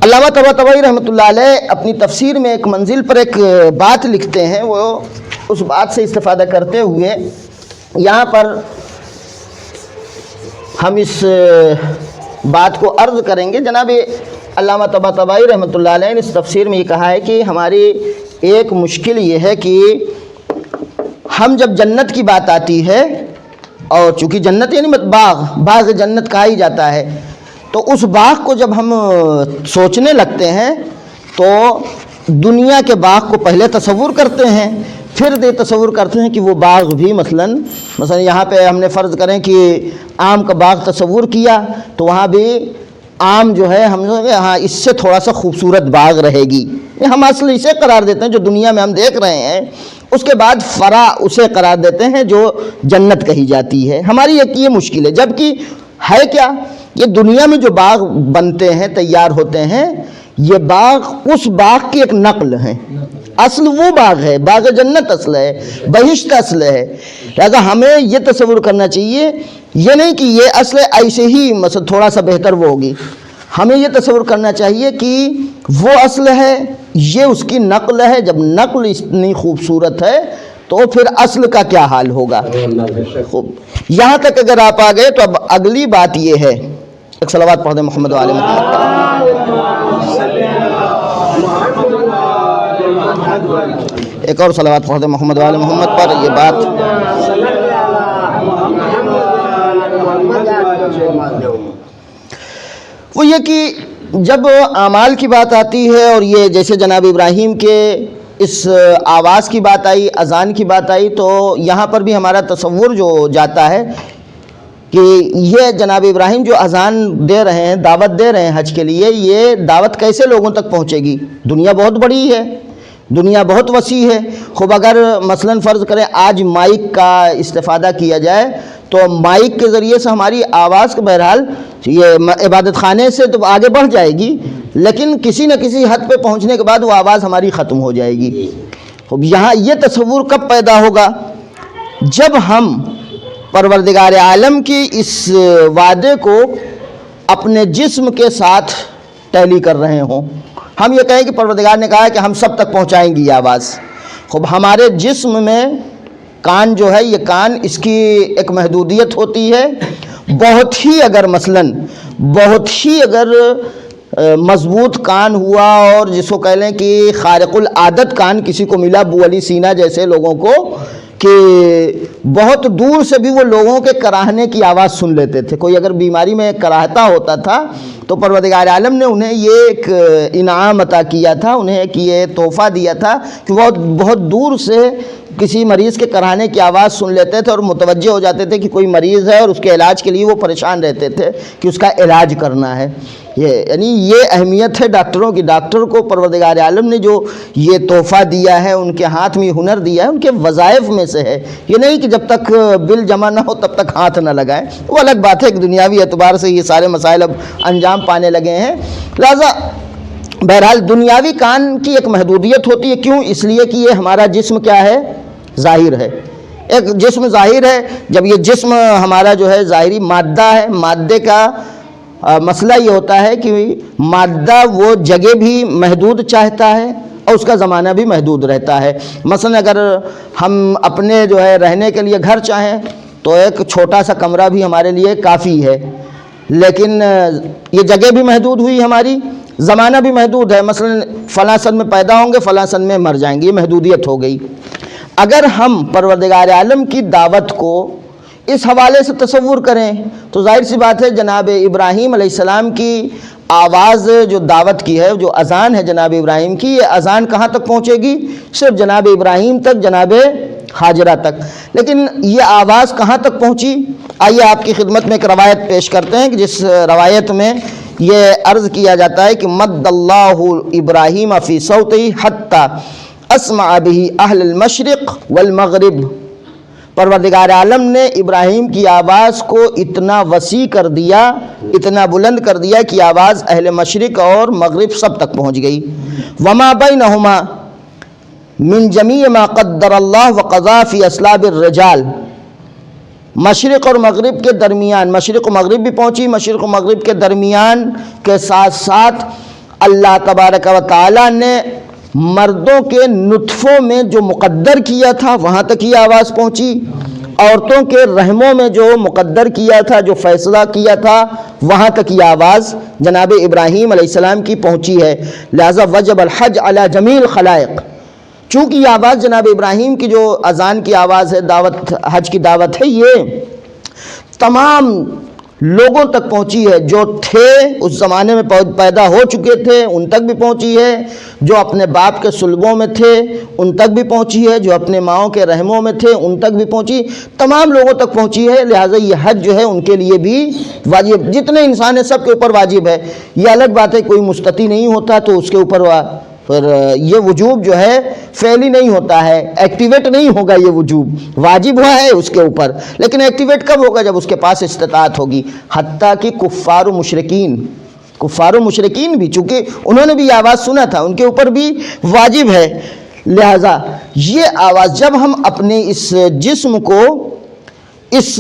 علامہ طباطبائی رحمۃ اللہ علیہ اپنی تفسیر میں ایک منزل پر ایک بات لکھتے ہیں، وہ اس بات سے استفادہ کرتے ہوئے یہاں پر ہم اس بات کو عرض کریں گے۔ جناب علامہ طباطبائی رحمۃ اللہ علیہ نے اس تفسیر میں یہ کہا ہے کہ ہماری ایک مشکل یہ ہے کہ ہم جب جنت کی بات آتی ہے، اور چونکہ جنت یعنی باغ جنت کہا ہی جاتا ہے، تو اس باغ کو جب ہم سوچنے لگتے ہیں تو دنیا کے باغ کو پہلے تصور کرتے ہیں، پھر یہ تصور کرتے ہیں کہ وہ باغ بھی مثلا یہاں پہ ہم نے فرض کریں کہ آم کا باغ تصور کیا تو وہاں بھی آم جو ہے ہم ہاں اس سے تھوڑا سا خوبصورت باغ رہے گی، ہم اصل اسے قرار دیتے ہیں جو دنیا میں ہم دیکھ رہے ہیں، اس کے بعد فرع اسے قرار دیتے ہیں جو جنت کہی جاتی ہے۔ ہماری ایک یہ مشکل ہے، جبکہ ہے کیا، یہ دنیا میں جو باغ بنتے ہیں، تیار ہوتے ہیں، یہ باغ اس باغ کی ایک نقل ہے، اصل وہ باغ ہے، باغ جنت اصل ہے، بہشت اصل ہے۔ لہذا ہمیں یہ تصور کرنا چاہیے، یہ نہیں کہ یہ اصل ایسے ہی مثلا تھوڑا سا بہتر وہ ہوگی، ہمیں یہ تصور کرنا چاہیے کہ وہ اصل ہے، یہ اس کی نقل ہے۔ جب نقل اتنی خوبصورت ہے تو پھر اصل کا کیا حال ہوگا۔ یہاں تک اگر آپ آ گئے تو اب اگلی بات یہ ہے، ایک صلوات پڑھ دیں محمد و آل محمد۔ ایک اور صلوات پڑھ دیں محمد و آل محمد پر۔ یہ بات وہ یہ کہ جب اعمال کی بات آتی ہے، اور یہ جیسے جناب ابراہیم کے اس آواز کی بات آئی، اذان کی بات آئی، تو یہاں پر بھی ہمارا تصور جو جاتا ہے کہ یہ جناب ابراہیم جو اذان دے رہے ہیں، دعوت دے رہے ہیں حج کے لیے، یہ دعوت کیسے لوگوں تک پہنچے گی؟ دنیا بہت بڑی ہے، دنیا بہت وسیع ہے۔ خوب اگر مثلا فرض کریں آج مائک کا استفادہ کیا جائے تو مائک کے ذریعے سے ہماری آواز کو بہرحال یہ عبادت خانے سے تو آگے بڑھ جائے گی، لیکن کسی نہ کسی حد پہ پہنچنے کے بعد وہ آواز ہماری ختم ہو جائے گی۔ خوب یہاں یہ تصور کب پیدا ہوگا؟ جب ہم پروردگار عالم کی اس وعدے کو اپنے جسم کے ساتھ ٹیلی کر رہے ہوں۔ ہم یہ کہیں کہ پروردگار نے کہا ہے کہ ہم سب تک پہنچائیں گی یہ آواز۔ خوب ہمارے جسم میں کان جو ہے، یہ کان اس کی ایک محدودیت ہوتی ہے، بہت ہی اگر مثلاً بہت ہی اگر مضبوط کان ہوا، اور جس کو کہہ لیں کہ خارق العادت کان کسی کو ملا، ابو علی سینا جیسے لوگوں کو، کہ بہت دور سے بھی وہ لوگوں کے کراہنے کی آواز سن لیتے تھے۔ کوئی اگر بیماری میں کراہتا ہوتا تھا تو پروردگار عالم نے انہیں یہ ایک انعام عطا کیا تھا، انہیں ایک یہ تحفہ دیا تھا کہ وہ بہت دور سے کسی مریض کے کرانے کی آواز سن لیتے تھے اور متوجہ ہو جاتے تھے کہ کوئی مریض ہے، اور اس کے علاج کے لیے وہ پریشان رہتے تھے کہ اس کا علاج کرنا ہے۔ یعنی یہ اہمیت ہے ڈاکٹروں کی۔ ڈاکٹر کو پروردگار عالم نے جو یہ تحفہ دیا ہے، ان کے ہاتھ میں ہنر دیا ہے، ان کے وظائف میں سے ہے۔ یہ نہیں کہ جب تک بل جمع نہ ہو تب تک ہاتھ نہ لگائیں، وہ الگ بات ہے کہ دنیاوی اعتبار سے یہ سارے مسائل اب انجام پانے لگے ہیں۔ لہذا بہرحال دنیاوی کان کی ایک محدودیت ہوتی ہے، کیوں؟ اس لیے کہ یہ ہمارا جسم کیا ہے؟ ظاہر ہے۔ ایک جسم ظاہر ہے، جب یہ جسم ہمارا جو ہے ظاہری مادہ ہے، مادے کا مسئلہ یہ ہوتا ہے کہ مادہ وہ جگہ بھی محدود چاہتا ہے اور اس کا زمانہ بھی محدود رہتا ہے۔ مثلا اگر ہم اپنے جو ہے رہنے کے لیے گھر چاہیں تو ایک چھوٹا سا کمرہ بھی ہمارے لیے کافی ہے، لیکن یہ جگہ بھی محدود ہوئی ہماری، زمانہ بھی محدود ہے۔ مثلا فلاں سن میں پیدا ہوں گے، فلاں سن میں مر جائیں گے، یہ محدودیت ہو گئی۔ اگر ہم پروردگار عالم کی دعوت کو اس حوالے سے تصور کریں تو ظاہر سی بات ہے جناب ابراہیم علیہ السلام کی آواز جو دعوت کی ہے، جو اذان ہے جناب ابراہیم کی، یہ اذان کہاں تک پہنچے گی؟ صرف جناب ابراہیم تک، جناب ہاجرہ تک۔ لیکن یہ آواز کہاں تک پہنچی؟ آئیے آپ کی خدمت میں ایک روایت پیش کرتے ہیں کہ جس روایت میں یہ عرض کیا جاتا ہے کہ مد اللہ ابراہیم فی صوتہ حتی اسمع بہ اہل المشرق والمغرب۔ پروردگار عالم نے ابراہیم کی آواز کو اتنا وسیع کر دیا، اتنا بلند کر دیا کہ آواز اہل مشرق اور مغرب سب تک پہنچ گئی۔ وما بینہما من جمیع ما قدر اللہ وقضا فی اصلاب الرجال۔ مشرق اور مغرب کے درمیان، مشرق و مغرب بھی پہنچی، مشرق و مغرب کے درمیان کے ساتھ ساتھ اللہ تبارک و تعالی نے مردوں کے نطفوں میں جو مقدر کیا تھا وہاں تک یہ آواز پہنچی، عورتوں کے رحموں میں جو مقدر کیا تھا، جو فیصلہ کیا تھا، وہاں تک یہ آواز جناب ابراہیم علیہ السلام کی پہنچی ہے۔ لہذا وجب الحج علی جمیع الخلائق۔ چونکہ یہ آواز جناب ابراہیم کی جو اذان کی آواز ہے، دعوت، حج کی دعوت ہے، یہ تمام لوگوں تک پہنچی ہے، جو تھے اس زمانے میں پیدا ہو چکے تھے ان تک بھی پہنچی ہے، جو اپنے باپ کے صلبوں میں تھے ان تک بھی پہنچی ہے، جو اپنے ماؤں کے رحموں میں تھے ان تک بھی پہنچی، تمام لوگوں تک پہنچی ہے۔ لہٰذا یہ حج جو ہے ان کے لیے بھی واجب، جتنے انسان ہیں سب کے اوپر واجب ہے۔ یہ الگ بات ہے کوئی مستطیع نہیں ہوتا تو اس کے اوپر پھر یہ وجوب جو ہے فعلی نہیں ہوتا ہے، ایکٹیویٹ نہیں ہوگا، یہ وجوب واجب ہوا ہے اس کے اوپر، لیکن ایکٹیویٹ کب ہوگا؟ جب اس کے پاس استطاعت ہوگی۔ حتیٰ کہ کفار و مشرکین بھی چونکہ انہوں نے بھی یہ آواز سنا تھا، ان کے اوپر بھی واجب ہے۔ لہذا یہ آواز جب ہم اپنے اس جسم کو اس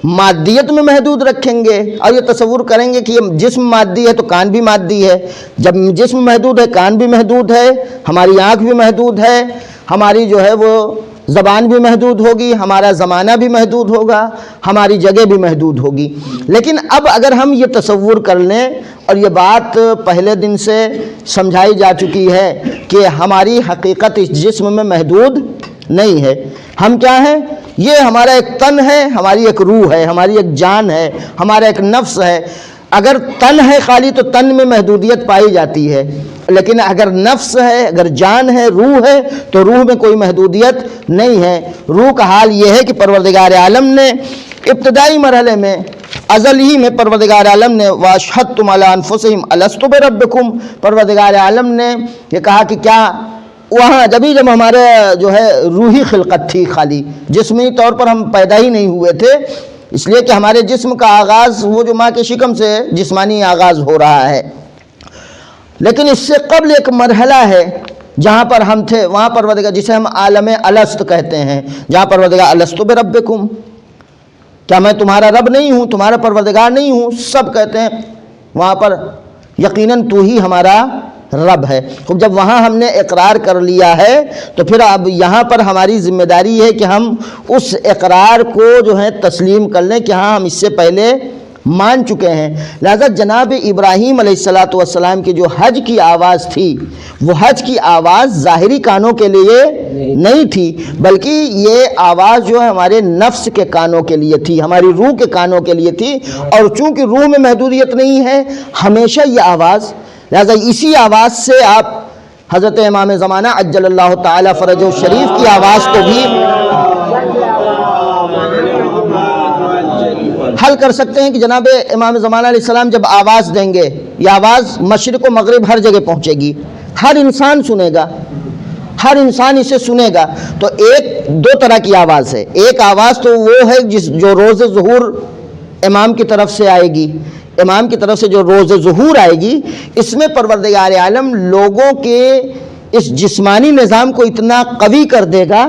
مادیت میں محدود رکھیں گے اور یہ تصور کریں گے کہ یہ جسم مادی ہے تو کان بھی مادی ہے، جب جسم محدود ہے کان بھی محدود ہے، ہماری آنکھ بھی محدود ہے، ہماری جو ہے وہ زبان بھی محدود ہوگی، ہمارا زمانہ بھی محدود ہوگا، ہماری جگہ بھی محدود ہوگی۔ لیکن اب اگر ہم یہ تصور کر لیں، اور یہ بات پہلے دن سے سمجھائی جا چکی ہے کہ ہماری حقیقت اس جسم میں محدود نہیں ہے، ہم کیا ہیں؟ یہ ہمارا ایک تن ہے، ہماری ایک روح ہے، ہماری ایک جان ہے، ہمارا ایک نفس ہے۔ اگر تن ہے خالی تو تن میں محدودیت پائی جاتی ہے، لیکن اگر نفس ہے، اگر جان ہے، روح ہے تو روح میں کوئی محدودیت نہیں ہے۔ روح کا حال یہ ہے کہ پروردگار عالم نے ابتدائی مرحلے میں، ازل ہی میں پروردگار عالم نے وَأَشْهَدْتُمْ عَلَىٰ أَنفُسِهِمْ أَلَسْتُ بِرَبِّكُمْ، پروردگار عالم نے یہ کہا کہ کیا وہاں جب ہمارے جو ہے روحی خلقت تھی، خالی جسمی طور پر ہم پیدا ہی نہیں ہوئے تھے، اس لیے کہ ہمارے جسم کا آغاز وہ جو ماں کے شکم سے جسمانی آغاز ہو رہا ہے، لیکن اس سے قبل ایک مرحلہ ہے جہاں پر ہم تھے، وہاں پروردگار، جسے ہم عالم الست کہتے ہیں، جہاں پروردگار الستو بربکم، کیا میں تمہارا رب نہیں ہوں، تمہارا پروردگار نہیں ہوں؟ سب کہتے ہیں وہاں پر یقیناً تو ہی ہمارا رب ہے۔ جب وہاں ہم نے اقرار کر لیا ہے تو پھر اب یہاں پر ہماری ذمہ داری ہے کہ ہم اس اقرار کو جو ہے تسلیم کر لیں کہ ہاں ہم اس سے پہلے مان چکے ہیں. لہذا جناب ابراہیم علیہ الصلاۃ والسلام کی جو حج کی آواز تھی وہ حج کی آواز ظاہری کانوں کے لیے نہیں تھی، بلکہ یہ آواز جو ہے ہمارے نفس کے کانوں کے لیے تھی، ہماری روح کے کانوں کے لیے تھی. اور چونکہ روح میں محدودیت نہیں ہے ہمیشہ یہ آواز، لہذا اسی آواز سے آپ حضرت امام زمانہ عجل اللہ تعالی فرجہ الشریف کی آواز کو بھی حل کر سکتے ہیں کہ جناب امام زمانہ علیہ السلام جب آواز دیں گے یہ آواز مشرق و مغرب ہر جگہ پہنچے گی، ہر انسان سنے گا، ہر انسان اسے سنے گا. تو دو طرح کی آواز ہے. ایک آواز تو وہ ہے جو روز ظہور امام کی طرف سے آئے گی، امام کی طرف سے جو روز ظہور آئے گی، اس میں پروردگار عالم لوگوں کے اس جسمانی نظام کو اتنا قوی کر دے گا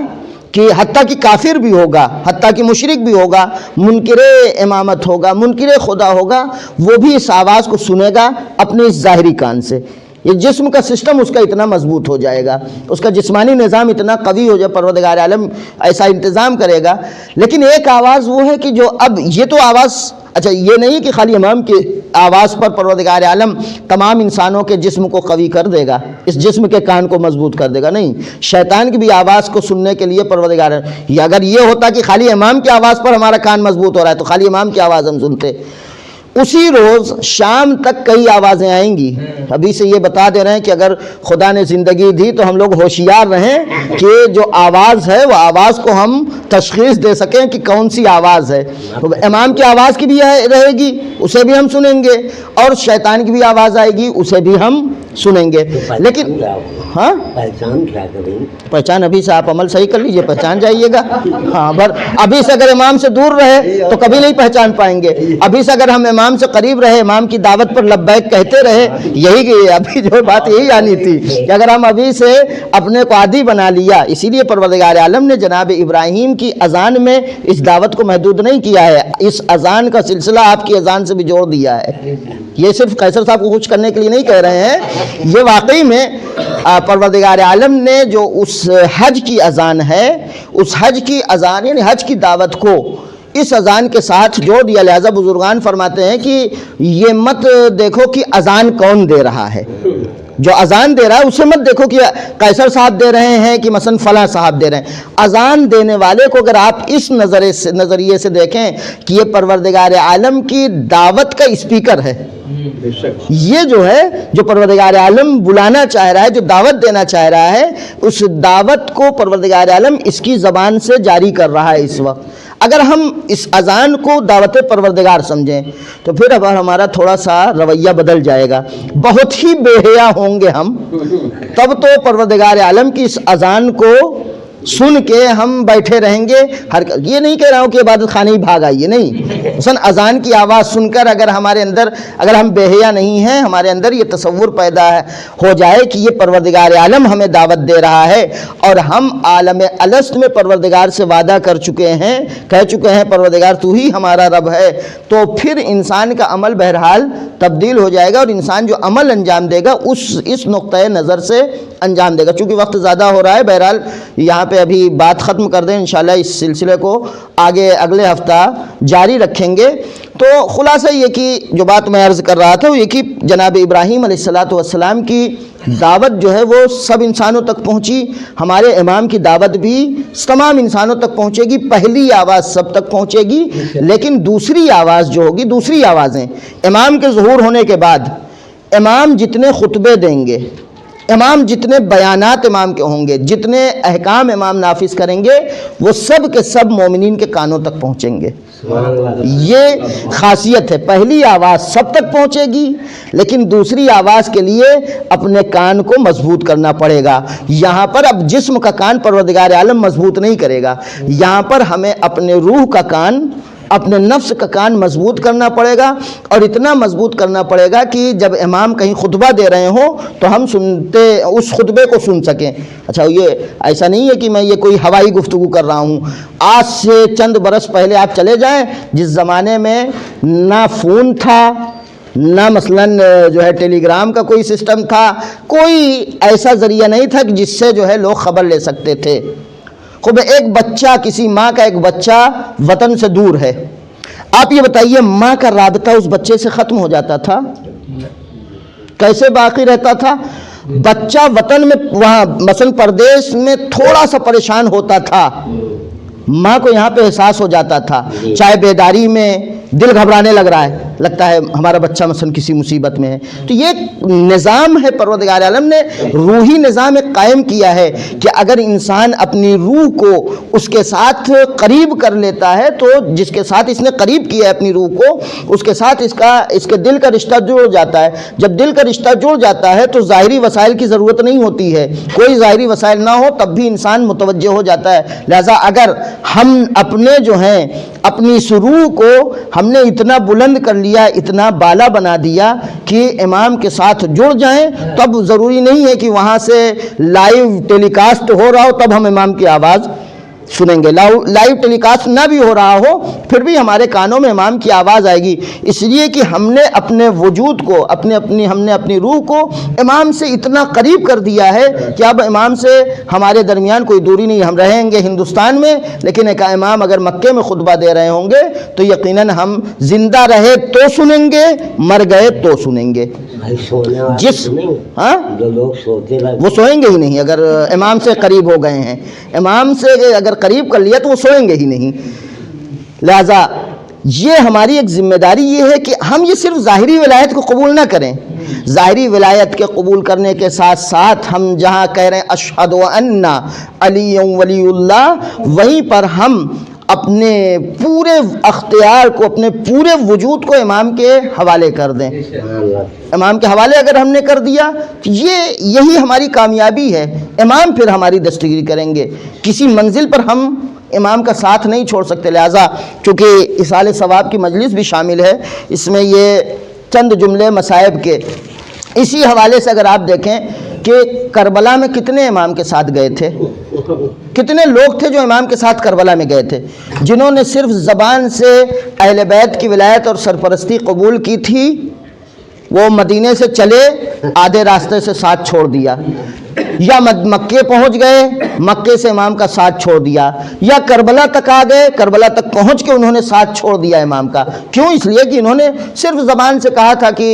کہ حتیٰ کہ کافر بھی ہوگا، حتیٰ کہ مشرک بھی ہوگا، منکر امامت ہوگا، منکر خدا ہوگا، وہ بھی اس آواز کو سنے گا اپنے اس ظاہری کان سے. یہ جسم کا سسٹم اس کا اتنا مضبوط ہو جائے گا، اس کا جسمانی نظام اتنا قوی ہو جائے، پروردگار عالم ایسا انتظام کرے گا. لیکن ایک آواز وہ ہے کہ جو اب یہ تو آواز، اچھا یہ نہیں کہ خالی امام کی آواز پر پروردگار عالم تمام انسانوں کے جسم کو قوی کر دے گا، اس جسم کے کان کو مضبوط کر دے گا، نہیں. شیطان کی بھی آواز کو سننے کے لیے پروردگار، اگر یہ ہوتا کہ خالی امام کی آواز پر ہمارا کان مضبوط ہو رہا ہے تو خالی امام کی آواز ہم سنتے. اسی روز شام تک کئی آوازیں آئیں گی. ابھی سے یہ بتا دے رہے ہیں کہ اگر خدا نے زندگی دی تو ہم لوگ ہوشیار رہیں کہ جو آواز ہے وہ آواز کو ہم تشخیص دے سکیں کہ کون سی آواز ہے. امام کی آواز کی بھی رہے گی، اسے بھی ہم سنیں گے، اور شیطان کی بھی آواز آئے گی، اسے بھی ہم سنیں گے. لیکن ہاں پہچان کیا کریں؟ پہچان ابھی سے آپ عمل صحیح کر لیجئے، پہچان جائیے گا. ہاں ابھی سے اگر امام سے دور رہے تو کبھی نہیں پہچان پائیں گے. ابھی سے اگر ہم امام سے قریب رہے، امام کی دعوت پر لبیک کہتے رہے، یہی کہ ابھی جو بات یہی آنی تھی کہ اگر ہم ابھی سے اپنے کو عادی بنا لیا. اسی لیے پروردگار عالم نے جناب ابراہیم کی اذان میں اس دعوت کو محدود نہیں کیا ہے، اس اذان کا سلسلہ آپ کی اذان سے بھی جوڑ دیا ہے. یہ صرف قیصر صاحب کو خوش کرنے کے لیے نہیں کہہ رہے ہیں، یہ واقعی میں پروردگار عالم نے جو اس حج کی اذان ہے، اس حج کی اذان یعنی حج کی دعوت کو اس اذان کے ساتھ جوڑ دیا. لہذا بزرگان فرماتے ہیں کہ یہ مت دیکھو کہ اذان کون دے رہا ہے، جو اذان دے رہا ہے اسے مت دیکھو کہ قیصر صاحب دے رہے ہیں کہ مثلا فلاں صاحب دے رہے ہیں. اذان دینے والے کو اگر آپ اس نظریے سے دیکھیں کہ یہ پروردگار عالم کی دعوت کا اسپیکر ہے، یہ جو ہے جو پروردگار عالم بلانا چاہ رہا ہے، جو دعوت دینا چاہ رہا ہے، اس دعوت کو پروردگار عالم اس کی زبان سے جاری کر رہا ہے اس وقت. اگر ہم اس اذان کو دعوت پروردگار سمجھیں تو پھر اب ہمارا تھوڑا سا رویہ بدل جائے گا. بہت ہی بے حیا ہوں گے ہم تب تو پروردگار عالم کی اس اذان کو سن کے ہم بیٹھے رہیں گے. یہ نہیں کہہ رہا ہوں کہ عبادت خانے ہی بھاگ آئیے، نہیں. مثلا اذان کی آواز سن کر اگر ہمارے اندر، اگر ہم بے حیا نہیں ہیں، ہمارے اندر یہ تصور پیدا ہو جائے کہ یہ پروردگار عالم ہمیں دعوت دے رہا ہے اور ہم عالم الست میں پروردگار سے وعدہ کر چکے ہیں، کہہ چکے ہیں پروردگار تو ہی ہمارا رب ہے، تو پھر انسان کا عمل بہرحال تبدیل ہو جائے گا اور انسان جو عمل انجام دے گا اس نقطۂ نظر سے انجام دے گا. چونکہ وقت زیادہ ہو رہا ہے، بہرحال یہاں پہ ابھی بات ختم کر دیں، انشاءاللہ اس سلسلے کو آگے اگلے ہفتہ جاری رکھیں گے. تو خلاصہ یہ کہ جو بات میں عرض کر رہا تھا وہ یہ کہ جناب ابراہیم علیہ السلام کی دعوت جو ہے وہ سب انسانوں تک پہنچی. ہمارے امام کی دعوت بھی تمام انسانوں تک پہنچے گی. پہلی آواز سب تک پہنچے گی، لیکن دوسری آواز جو ہوگی، دوسری آوازیں امام کے ظہور ہونے کے بعد، امام جتنے خطبے دیں گے، امام جتنے بیانات امام کے ہوں گے، جتنے احکام امام نافذ کریں گے، وہ سب کے سب مومنین کے کانوں تک پہنچیں گے. یہ خاصیت ہے. پہلی آواز سب تک پہنچے گی، لیکن دوسری آواز کے لیے اپنے کان کو مضبوط کرنا پڑے گا. یہاں پر اب جسم کا کان پروردگار عالم مضبوط نہیں کرے گا، یہاں پر ہمیں اپنے روح کا کان، اپنے نفس کا کان مضبوط کرنا پڑے گا. اور اتنا مضبوط کرنا پڑے گا کہ جب امام کہیں خطبہ دے رہے ہوں تو ہم سنتے اس خطبے کو سن سکیں. اچھا یہ ایسا نہیں ہے کہ میں یہ کوئی ہوائی گفتگو کر رہا ہوں. آج سے چند برس پہلے آپ چلے جائیں، جس زمانے میں نہ فون تھا، نہ مثلاً جو ہے ٹیلی گرام کا کوئی سسٹم تھا، کوئی ایسا ذریعہ نہیں تھا کہ جس سے جو ہے لوگ خبر لے سکتے تھے. خوب ایک بچہ، کسی ماں کا ایک بچہ وطن سے دور ہے، آپ یہ بتائیے ماں کا رابطہ اس بچے سے ختم ہو جاتا تھا؟ کیسے باقی رہتا تھا؟ بچہ وطن میں وہاں مثلا پردیش میں تھوڑا سا پریشان ہوتا تھا، ماں کو یہاں پہ احساس ہو جاتا تھا، چاہے بیداری میں دل گھبرانے لگتا ہے ہمارا بچہ مثلا کسی مصیبت میں ہے، تو یہ نظام ہے پروردگار عالم نے روحی نظام ایک قائم کیا ہے کہ اگر انسان اپنی روح کو اس کے ساتھ قریب کر لیتا ہے تو جس کے ساتھ اس نے قریب کیا ہے اپنی روح کو، اس کے ساتھ اس کے دل کا رشتہ جڑ جاتا ہے۔ جب دل کا رشتہ جڑ جاتا ہے تو ظاہری وسائل کی ضرورت نہیں ہوتی ہے، کوئی ظاہری وسائل نہ ہو تب بھی انسان متوجہ ہو جاتا ہے۔ لہذا اگر ہم اپنے جو ہیں اپنی روح کو ہم نے اتنا بلند کر لیا، اتنا بالا بنا دیا کہ امام کے ساتھ جڑ جائیں، تب ضروری نہیں ہے کہ وہاں سے لائیو ٹیلی کاسٹ ہو رہا ہو تب ہم امام کی آواز سنیں گے، لائیو ٹیلی کاسٹ نہ بھی ہو رہا ہو پھر بھی ہمارے کانوں میں امام کی آواز آئے گی، اس لیے کہ ہم نے اپنے وجود کو ہم نے اپنی روح کو امام سے اتنا قریب کر دیا ہے کہ اب امام سے ہمارے درمیان کوئی دوری نہیں۔ ہم رہیں گے ہندوستان میں لیکن ایک امام اگر مکے میں خطبہ دے رہے ہوں گے تو یقیناً ہم زندہ رہے تو سنیں گے، مر گئے تو سنیں گے۔ جو لوگ سوتے وہ سوئیں گے ہی نہیں اگر امام سے قریب ہو گئے ہیں، امام سے اگر قریب کر لیا تو وہ سوئیں گے ہی نہیں۔ لہذا یہ ہماری ایک ذمہ داری یہ ہے کہ ہم یہ صرف ظاہری ولایت کو قبول نہ کریں، ظاہری ولایت کے قبول کرنے کے ساتھ ساتھ ہم جہاں کہہ رہے ہیں اشہد ان علی ولی اللہ، وہیں پر ہم اپنے پورے اختیار کو، اپنے پورے وجود کو امام کے حوالے کر دیں۔ امام کے حوالے اگر ہم نے کر دیا یہی ہماری کامیابی ہے، امام پھر ہماری دستگیری کریں گے، کسی منزل پر ہم امام کا ساتھ نہیں چھوڑ سکتے۔ لہٰذا چونکہ اصال ثواب کی مجلس بھی شامل ہے، اس میں یہ چند جملے مصائب کے اسی حوالے سے اگر آپ دیکھیں کہ کربلا میں کتنے امام کے ساتھ گئے تھے، کتنے لوگ تھے جو امام کے ساتھ کربلا میں گئے تھے، جنہوں نے صرف زبان سے اہل بیت کی ولایت اور سرپرستی قبول کی تھی، وہ مدینے سے چلے آدھے راستے سے ساتھ چھوڑ دیا، یا مکے پہنچ گئے مکے سے امام کا ساتھ چھوڑ دیا، یا کربلا تک آ گئے کربلا تک پہنچ کے انہوں نے ساتھ چھوڑ دیا امام کا۔ کیوں؟ اس لیے کہ انہوں نے صرف زبان سے کہا تھا کہ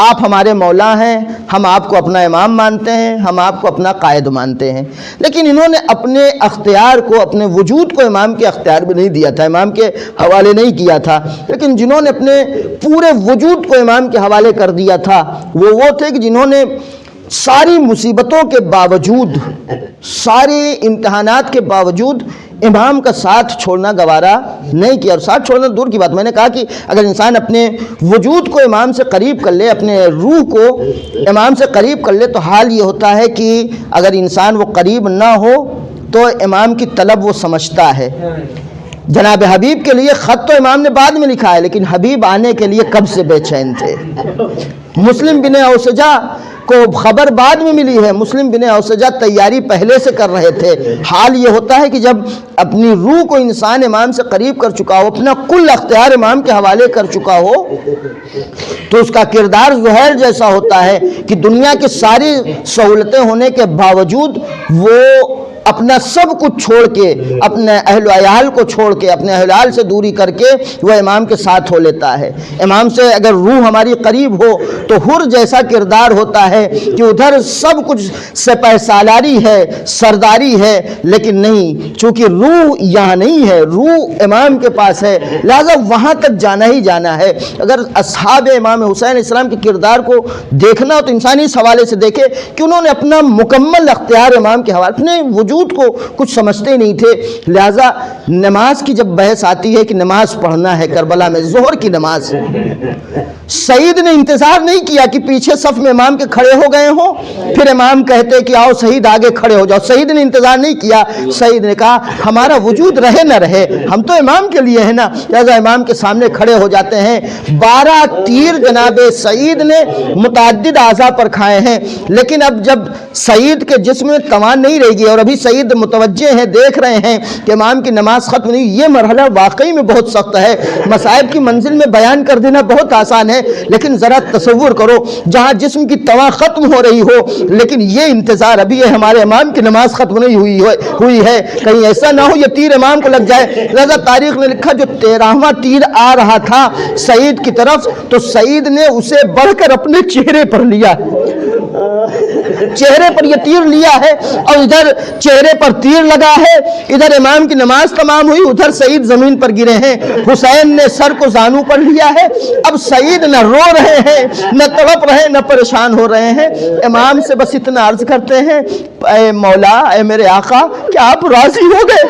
آپ ہمارے مولا ہیں، ہم آپ کو اپنا امام مانتے ہیں، ہم آپ کو اپنا قائد مانتے ہیں، لیکن انہوں نے اپنے اختیار کو، اپنے وجود کو امام کے اختیار میں نہیں دیا تھا، امام کے حوالے نہیں کیا تھا۔ لیکن جنہوں نے اپنے پورے وجود کو امام کے حوالے کر دیا تھا وہ تھے کہ جنہوں نے ساری مصیبتوں کے باوجود، سارے امتحانات کے باوجود امام کا ساتھ چھوڑنا گوارا نہیں کیا۔ اور ساتھ چھوڑنا دور کی بات، میں نے کہا کہ اگر انسان اپنے وجود کو امام سے قریب کر لے، اپنے روح کو امام سے قریب کر لے، تو حال یہ ہوتا ہے کہ اگر انسان وہ قریب نہ ہو تو امام کی طلب وہ سمجھتا ہے۔ جناب حبیب کے لیے خط تو امام نے بعد میں لکھا ہے، لیکن حبیب آنے کے لیے کب سے بے چین تھے۔ مسلم بن اوسجہ کو خبر بعد میں ملی ہے، مسلم بن اوسجہ تیاری پہلے سے کر رہے تھے۔ حال یہ ہوتا ہے کہ جب اپنی روح کو انسان امام سے قریب کر چکا ہو، اپنا کل اختیار امام کے حوالے کر چکا ہو، تو اس کا کردار زہیر جیسا ہوتا ہے کہ دنیا کی ساری سہولتیں ہونے کے باوجود وہ اپنا سب کچھ چھوڑ کے، اپنے اہل و عیال کو چھوڑ کے، اپنے اہل و عیال سے دوری کر کے وہ امام کے ساتھ ہو لیتا ہے۔ امام سے اگر روح ہماری قریب ہو تو حر جیسا کردار ہوتا ہے کہ ادھر سب کچھ سپہ سالاری ہے، سرداری ہے، لیکن نہیں، چونکہ روح یہاں نہیں ہے، روح امام کے پاس ہے، لہذا وہاں تک جانا ہی جانا ہے۔ اگر اصحاب امام حسین علیہ السلام کے کردار کو دیکھنا ہو تو انسان اس حوالے سے دیکھے کہ انہوں نے اپنا مکمل اختیار امام کے حوالے، اپنے وجود کو کچھ سمجھتے نہیں تھے۔ لہذا نماز کی جب بحث آتی ہے کہ نماز پڑھنا ہے کربلا میں، ظہر کی نماز، سعید نے انتظار نہیں کیا کہ پیچھے صف میں امام کے کھڑے ہو گئے ہوں پھر امام کہتے کہ آؤ سعید آگے کھڑے ہو جاؤ، سعید نے انتظار نہیں کیا، سعید نے کہا ہمارا وجود رہے نہ رہے ہم تو امام کے لیے ہے نا، لہذا امام کے سامنے کھڑے ہو جاتے ہیں۔ 12 تیر جناب سعید نے متعدد اعضاء پر کھائے ہیں، لیکن اب جب سعید کے جسم میں توان نہیں رہے گی اور ابھی سعید متوجہ ہیں، دیکھ رہے ہیں کہ امام کی نماز ختم نہیں، یہ مرحلہ واقعی میں بہت سخت ہے۔ مصائب کی منزل میں بیان کر دینا بہت آسان ہے، لیکن ذرا تصور کرو جہاں جسم کی توا ختم ہو رہی ہو لیکن یہ انتظار ابھی ہے ہمارے امام کی نماز ختم نہیں ہوئی ہے، کہیں ایسا نہ ہو یہ تیر امام کو لگ جائے۔ لہذا تاریخ نے لکھا جو 13واں تیر آ رہا تھا سعید کی طرف تو سعید نے اسے بڑھ کر اپنے چہرے پر لیا، چہرے پر یہ تیر لیا ہے، اور ادھر چہرے پر تیر لگا ہے، ادھر امام کی نماز تمام ہوئی، ادھر سعید زمین پر گرے ہیں۔ حسین نے سر کو زانو پر لیا ہے، اب سعید نہ رو رہے ہیں نہ تڑپ رہے ہیں نہ پریشان ہو رہے ہیں، امام سے بس اتنا عرض کرتے ہیں اے مولا، اے میرے آقا، کیا آپ راضی ہو گئے؟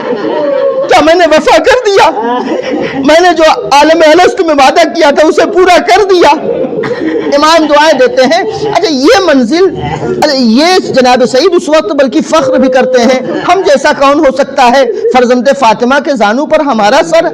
کیا میں نے وفا کر دیا؟ میں نے جو عالم الست میں وعدہ کیا تھا اسے پورا کر دیا؟ امام دعائیں دیتے ہیں۔ اچھا یہ منزل، یہ جناب سعید اس وقت بلکہ فخر بھی کرتے ہیں، ہم جیسا کون ہو سکتا ہے فرزند فاطمہ کے زانو پر ہمارا سر؟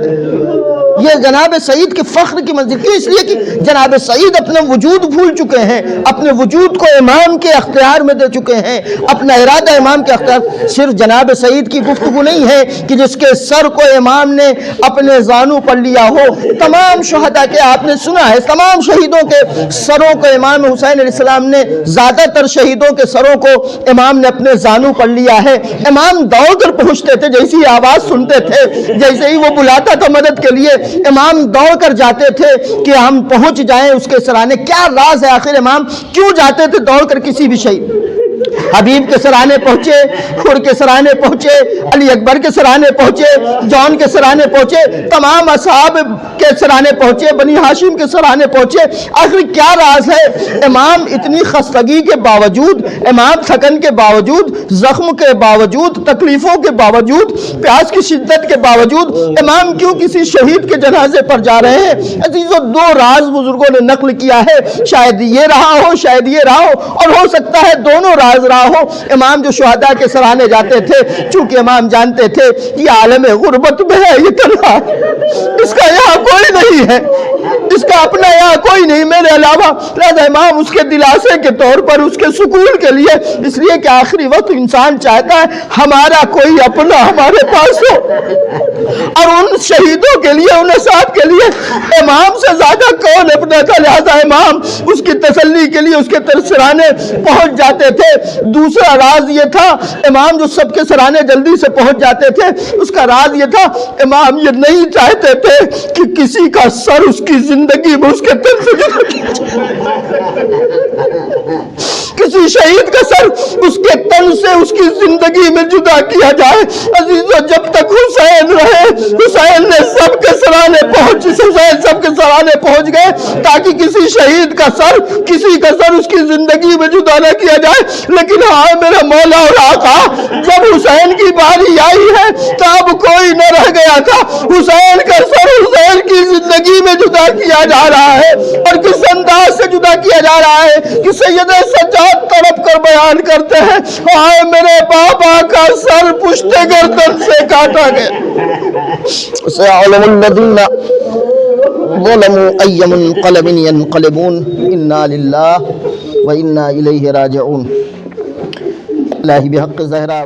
یہ جناب سعید کے فخر کی منزل کیوں؟ اس لیے کہ جناب سعید اپنا وجود بھول چکے ہیں، اپنے وجود کو امام کے اختیار میں دے چکے ہیں، اپنا ارادہ امام کے اختیار۔ صرف جناب سعید کی گفتگو نہیں ہے کہ جس کے سر کو امام نے اپنے زانو پر لیا ہو، تمام شہداء کے آپ نے سنا ہے، تمام شہیدوں کے سروں کو امام حسین علیہ السلام نے، زیادہ تر شہیدوں کے سروں کو امام نے اپنے زانو پر لیا ہے۔ امام دوڑ کر پہنچتے تھے، جیسی آواز سنتے تھے، جیسے ہی وہ بلاتا تھا مدد کے لیے، امام دوڑ کر جاتے تھے کہ ہم پہنچ جائیں اس کے سرانے۔ کیا راز ہے آخر امام کیوں جاتے تھے دوڑ کر کسی بھی شہید؟ حبیب کے سرانے پہنچے، خور کے سرانے پہنچے، علی اکبر کے سرانے پہنچے، جون کے سرانے پہنچے، تمام اصحاب کے سرانے پہنچے، بنی ہاشم کے سرانے پہنچے۔ آخر کیا راز ہے؟ امام اتنی خستگی کے باوجود، امام تھکن کے باوجود، زخم کے باوجود، تکلیفوں کے باوجود، پیاس کی شدت کے باوجود امام کیوں کسی شہید کے جنازے پر جا رہے ہیں؟ عزیزو دو راز بزرگوں نے نقل کیا ہے، شاید یہ رہا ہو، شاید یہ رہا ہو، اور ہو سکتا ہے دونوں راز رہا ہو۔ امام جو شہداء کے سرانے جاتے تھے، چونکہ امام جانتے تھے یہ عالم غربت میں ہے، یہ تنہا، اس کا یہاں کوئی نہیں ہے، اس کا اپنا یہاں کوئی نہیں میرے علاوہ، لہذا امام اس کے دلاسے کے طور پر، اس کے سکون کے لیے، اس لیے کہ آخری وقت انسان چاہتا ہے ہمارا کوئی اپنا ہمارے پاس ہو، اور ان شہیدوں کے لیے، ان اصحاب کے لیے امام سے زیادہ کون اپنا تھا؟ لہذا امام اس کی تسلی کے لیے اس کے سرانے پہنچ جاتے تھے۔ دوسرا راز یہ تھا، امام جو سب کے سرانے جلدی سے پہنچ جاتے تھے، اس کا راز یہ تھا امام یہ نہیں چاہتے تھے کہ کسی کا سر اس کی زندگی میں اس کے تن سے جدا کیا جائے، کسی شہید کا سر اس کے تن سے اس کی زندگی میں جدا کیا جائے۔ عزیزو جب تک حسین رہے، حسین نے سب کے سرانے پہنچ گئے تاکہ کسی شہید کا سر، کسی کا سر اس کی زندگی میں جدا نہ کیا جائے۔ لیکن ہاں میرا مولا اور آقا، جب حسین کی باری آئی ہے تو اب کوئی نہ رہ گیا تھا، حسین کا سر حسین کی زندگی میں جدا کیا جا رہا ہے، اور کس انداز سے جدا کیا جا رہا ہے کہ سید سجاد تڑپ کر بیان کرتے ہیں، ہائے میرے بابا کا سر پشت گردن سے کاٹا گیا۔ سيعلم الذين ظلموا أي منقلب ينقلبون إنا لله وإنا إليه راجعون۔ اللہ بحق زہرا